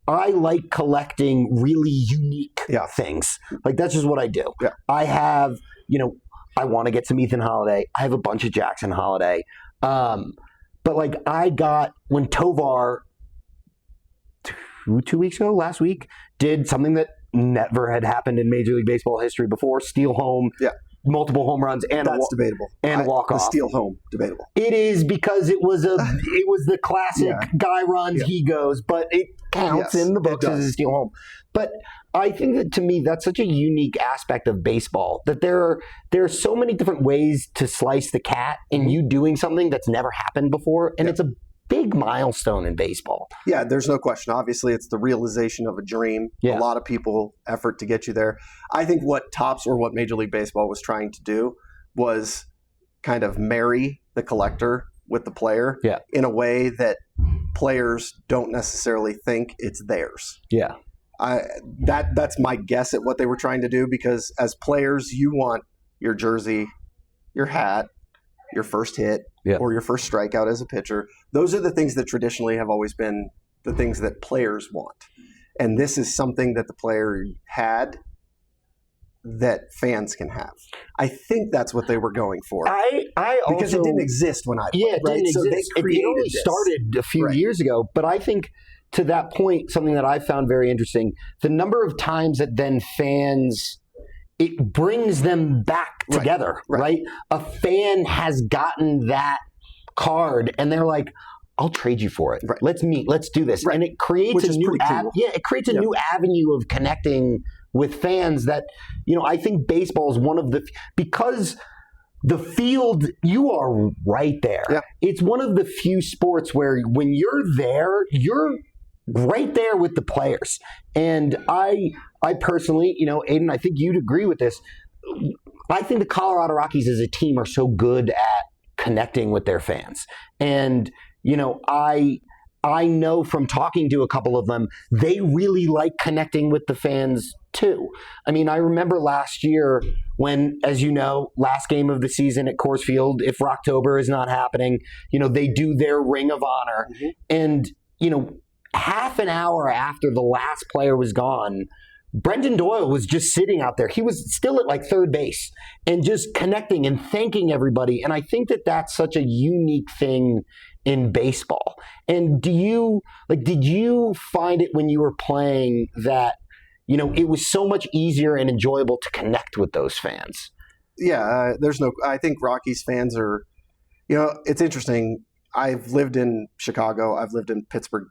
Speaker 1: I like collecting really unique things. That's just what I do.
Speaker 2: Yeah.
Speaker 1: I have, I want to get some Ethan Holliday. I have a bunch of Jackson Holliday. But I got when Tovar 2 weeks ago, last week, did something that never had happened in Major League Baseball history before: steal home, multiple home runs, and
Speaker 2: that's debatable,
Speaker 1: and walk off.
Speaker 2: The steal home, debatable.
Speaker 1: It is because it was the classic guy runs, he goes, but it counts in the books as a steal home. But I think that to me that's such a unique aspect of baseball that there are so many different ways to slice the cat in you doing something that's never happened before, and it's a big milestone in baseball.
Speaker 2: Yeah, there's no question. Obviously, it's the realization of a dream.
Speaker 1: Yeah.
Speaker 2: A lot of people effort to get you there. I think what Topps or what Major League Baseball was trying to do was kind of marry the collector with the player in a way that players don't necessarily think it's theirs.
Speaker 1: Yeah.
Speaker 2: That's my guess at what they were trying to do, because as players, you want your jersey, your hat, your first hit
Speaker 1: Yeah.
Speaker 2: or your first strikeout as a pitcher. Those are the things that traditionally have always been the things that players want. And this is something that the player had that fans can have. I think that's what they were going for.
Speaker 1: I also,
Speaker 2: because it didn't exist when I played,
Speaker 1: Yeah, it
Speaker 2: right?
Speaker 1: didn't
Speaker 2: So
Speaker 1: exist.
Speaker 2: they created
Speaker 1: it only
Speaker 2: this.
Speaker 1: started a few
Speaker 2: Right.
Speaker 1: years ago. But I think to that point, something that I found very interesting, the number of times that then fans, it brings them back
Speaker 2: Right.
Speaker 1: together,
Speaker 2: Right.
Speaker 1: right? A fan has gotten that card and they're like, I'll trade you for it.
Speaker 2: Right.
Speaker 1: Let's meet. Let's do this.
Speaker 2: Right.
Speaker 1: And it creates
Speaker 2: Which
Speaker 1: a
Speaker 2: is
Speaker 1: new
Speaker 2: pretty cool.
Speaker 1: it creates a
Speaker 2: Yeah.
Speaker 1: new avenue of connecting with fans that, I think baseball is one of the, because the field, you are right there.
Speaker 2: Yeah.
Speaker 1: It's one of the few sports where when you're there, you're right there with the players. And I personally, Aiden, I think you'd agree with this. I think the Colorado Rockies as a team are so good at connecting with their fans. And, I know from talking to a couple of them, they really like connecting with the fans too. I mean, I remember last year when, as you know, last game of the season at Coors Field, if Rocktober is not happening, they do their Ring of Honor.
Speaker 2: Mhm.
Speaker 1: And, half an hour after the last player was gone, Brendan Doyle was just sitting out there. He was still at like third base and just connecting and thanking everybody. And I think that that's such a unique thing in baseball. And did you find it when you were playing that, it was so much easier and enjoyable to connect with those fans?
Speaker 2: Yeah, I think Rockies fans are, it's interesting. I've lived in Chicago. I've lived in Pittsburgh,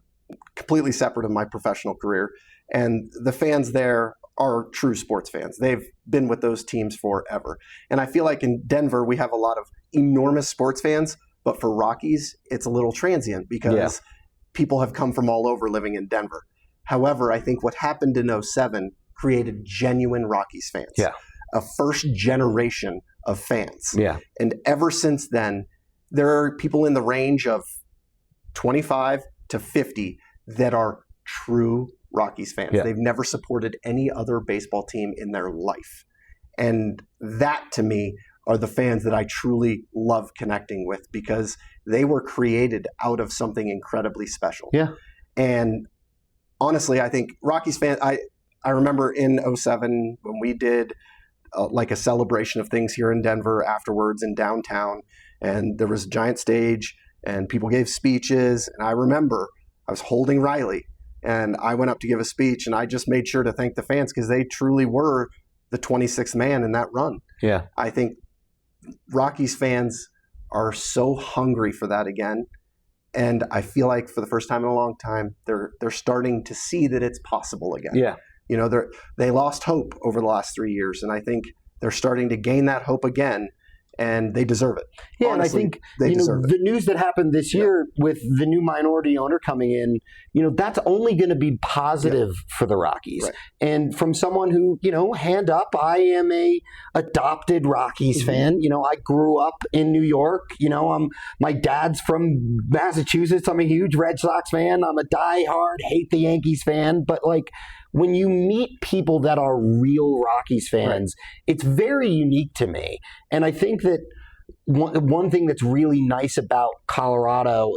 Speaker 2: completely separate of my professional career. And the fans there are true sports fans. They've been with those teams forever. And I feel like in Denver, we have a lot of enormous sports fans, but for Rockies, it's a little transient because people have come from all over living in Denver. However, I think what happened in 2007 created genuine Rockies fans.
Speaker 1: Yeah.
Speaker 2: A first generation of fans.
Speaker 1: Yeah.
Speaker 2: And ever since then, there are people in the range of 25 to 50 that are true Rockies fans.
Speaker 1: Yeah.
Speaker 2: They've never supported any other baseball team in their life. And that, to me, are the fans that I truly love connecting with because they were created out of something incredibly special.
Speaker 1: Yeah.
Speaker 2: And honestly, I think Rockies fans, I remember in 2007 when we did like a celebration of things here in Denver afterwards in downtown, and there was a giant stage and people gave speeches. And I remember I was holding Riley and I went up to give a speech and I just made sure to thank the fans because they truly were the 26th man in that run.
Speaker 1: Yeah.
Speaker 2: I think Rockies fans are so hungry for that again. And I feel like for the first time in a long time, they're starting to see that it's possible again.
Speaker 1: Yeah.
Speaker 2: They lost hope over the last 3 years, and I think they're starting to gain that hope again, and they deserve it.
Speaker 1: Yeah,
Speaker 2: Honestly,
Speaker 1: and I think
Speaker 2: they deserve it.
Speaker 1: the news that happened this year with the new minority owner coming in, that's only going to be positive for the Rockies.
Speaker 2: Right.
Speaker 1: And from someone who, hand up, I am a adopted Rockies fan. I grew up in New York. My dad's from Massachusetts. I'm a huge Red Sox fan. I'm a diehard hate the Yankees fan. But when you meet people that are real Rockies fans, it's very unique to me. And I think that one thing that's really nice about Colorado,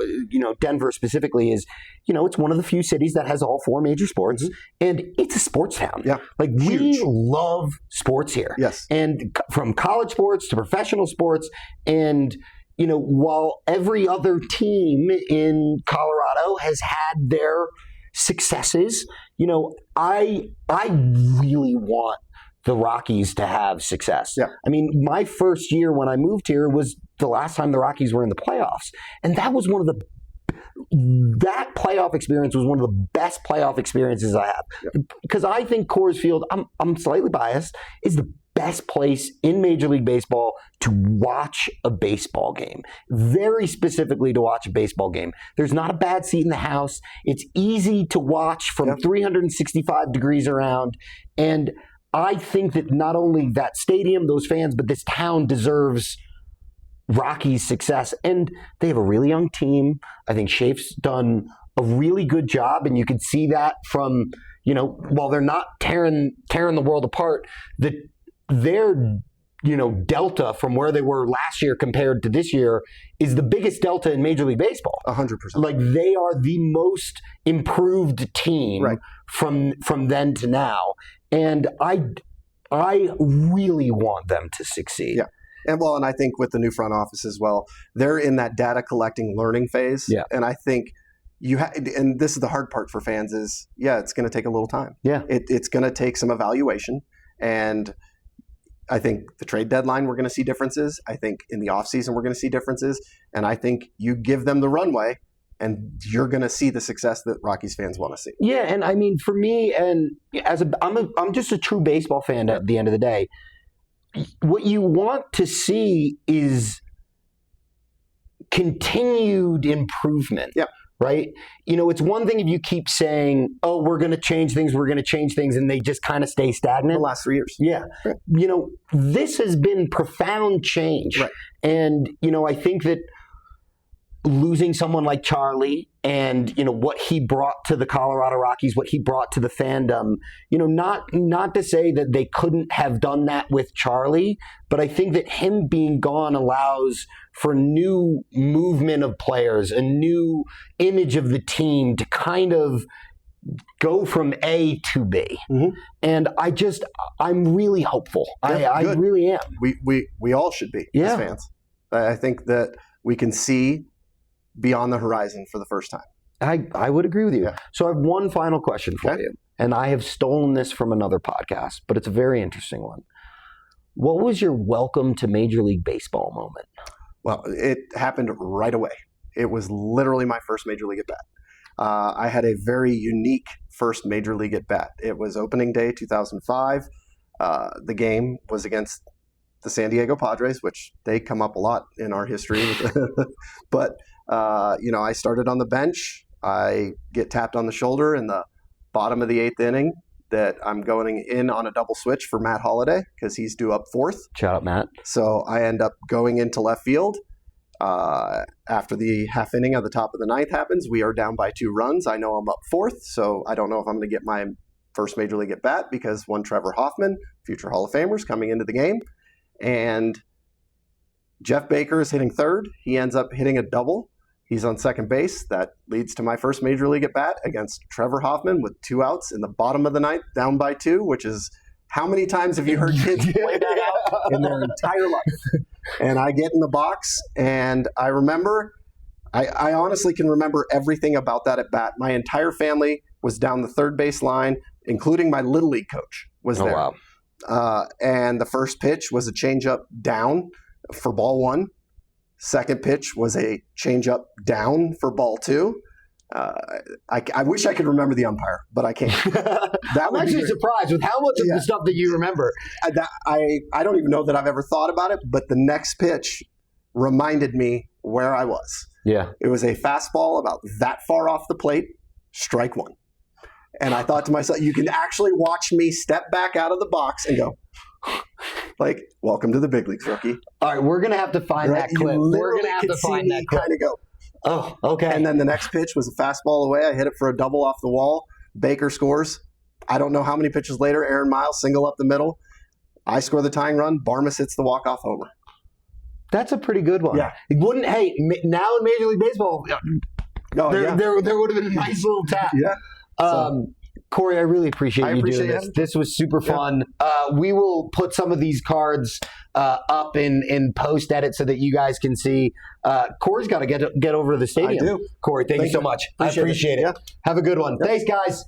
Speaker 1: Denver specifically, is, it's one of the few cities that has all four major sports, and it's a sports town.
Speaker 2: Yeah.
Speaker 1: We
Speaker 2: Huge.
Speaker 1: love sports here.
Speaker 2: Yes.
Speaker 1: And from college sports to professional sports, and while every other team in Colorado has had their successes, I really want the Rockies to have success.
Speaker 2: Yeah.
Speaker 1: I mean, my first year when I moved here was the last time the Rockies were in the playoffs. And that was that playoff experience was one of the best playoff experiences I have.
Speaker 2: Yeah.
Speaker 1: Because I think Coors Field, I'm slightly biased, is the best place in Major League Baseball to watch a baseball game. Very specifically to watch a baseball game. There's not a bad seat in the house. It's easy to watch from 365 degrees around. And I think that not only that stadium, those fans, but this town deserves Rockies' success. And they have a really young team. I think Shafe's done a really good job, and you can see that from, while they're not tearing the world apart, that they're delta from where they were last year compared to this year is the biggest delta in Major League Baseball.
Speaker 2: 100%.
Speaker 1: Like, they are the most improved team from then to now, and I really want them to succeed.
Speaker 2: Yeah. And I think with the new front office as well, they're in that data collecting learning phase.
Speaker 1: Yeah.
Speaker 2: And I think and this is the hard part for fans is, it's going to take a little time.
Speaker 1: Yeah.
Speaker 2: It's going to take some evaluation. And I think the trade deadline, we're going to see differences. I think in the offseason, we're going to see differences. And I think you give them the runway and you're going to see the success that Rockies fans want to see.
Speaker 1: Yeah. And I mean, for me, and I'm just a true baseball fan at the end of the day. What you want to see is continued improvement.
Speaker 2: Yeah.
Speaker 1: Right? It's one thing if you keep saying, oh, we're going to change things, and they just kind of stay stagnant.
Speaker 2: The last 3 years.
Speaker 1: Yeah.
Speaker 2: Right.
Speaker 1: This has been profound change.
Speaker 2: Right.
Speaker 1: And, I think that losing someone like Charlie and, what he brought to the Colorado Rockies, what he brought to the fandom, not to say that they couldn't have done that with Charlie, but I think that him being gone allows for new movement of players, a new image of the team to kind of go from A to B.
Speaker 2: Mm-hmm.
Speaker 1: And I'm really hopeful.
Speaker 2: Yeah,
Speaker 1: I really am.
Speaker 2: We all should be as fans. I think that we can see beyond the horizon for the first time.
Speaker 1: I would agree with you.
Speaker 2: Yeah.
Speaker 1: So I have one final question for you. And I have stolen this from another podcast, but it's a very interesting one. What was your welcome to Major League Baseball moment?
Speaker 2: Well, it happened right away. It was literally my first Major League at-bat. I had a very unique first Major League at-bat. It was opening day 2005. The game was against the San Diego Padres, which they come up a lot in our history. But, I started on the bench. I get tapped on the shoulder in the bottom of the 8th inning that I'm going in on a double switch for Matt Holliday because he's due up 4th.
Speaker 1: Shout out, Matt.
Speaker 2: So I end up going into left field. After the half inning of the top of the 9th happens, we are down by 2 runs. I know I'm up 4th, so I don't know if I'm going to get my first Major League at bat because one Trevor Hoffman, future Hall of Famers, coming into the game. And Jeff Baker is hitting 3rd. He ends up hitting a double. He's on second base. That leads to my first Major League at bat against Trevor Hoffman with 2 outs in the bottom of the 9th, down by 2, which is how many times have you heard kids play that out in their entire life? And I get in the box, and I remember, I honestly can remember everything about that at bat. My entire family was down the third base line, including my Little League coach was there.
Speaker 1: Wow.
Speaker 2: And the first pitch was a changeup down for ball 1. Second pitch was a changeup down for ball 2. I wish I could remember the umpire, but I can't.
Speaker 1: I'm actually surprised with how much of the stuff that you remember.
Speaker 2: I don't even know that I've ever thought about it, but the next pitch reminded me where I was.
Speaker 1: Yeah.
Speaker 2: It was a fastball about that far off the plate, strike 1. And I thought to myself, you can actually watch me step back out of the box and go, like, welcome to the big leagues, rookie.
Speaker 1: All right, we're going to have to find that clip. We're going to have to find that clip.
Speaker 2: Kind of go.
Speaker 1: Oh, okay.
Speaker 2: And then the next pitch was a fastball away. I hit it for a double off the wall. Baker scores. I don't know how many pitches later. Aaron Miles single up the middle. I score the tying run. Barmas hits the walk-off homer.
Speaker 1: That's a pretty good one.
Speaker 2: Yeah.
Speaker 1: It wouldn't. Hey, now in Major League Baseball, there would have been a nice little tap.
Speaker 2: Yeah.
Speaker 1: Cory, I really appreciate you doing this. This was super fun. We will put some of these cards up in post edit so that you guys can see. Cory's got to get over to the stadium.
Speaker 2: I do.
Speaker 1: Cory, thank you so much. I appreciate it.
Speaker 2: Yeah.
Speaker 1: Have a good one.
Speaker 2: Yep.
Speaker 1: Thanks, guys.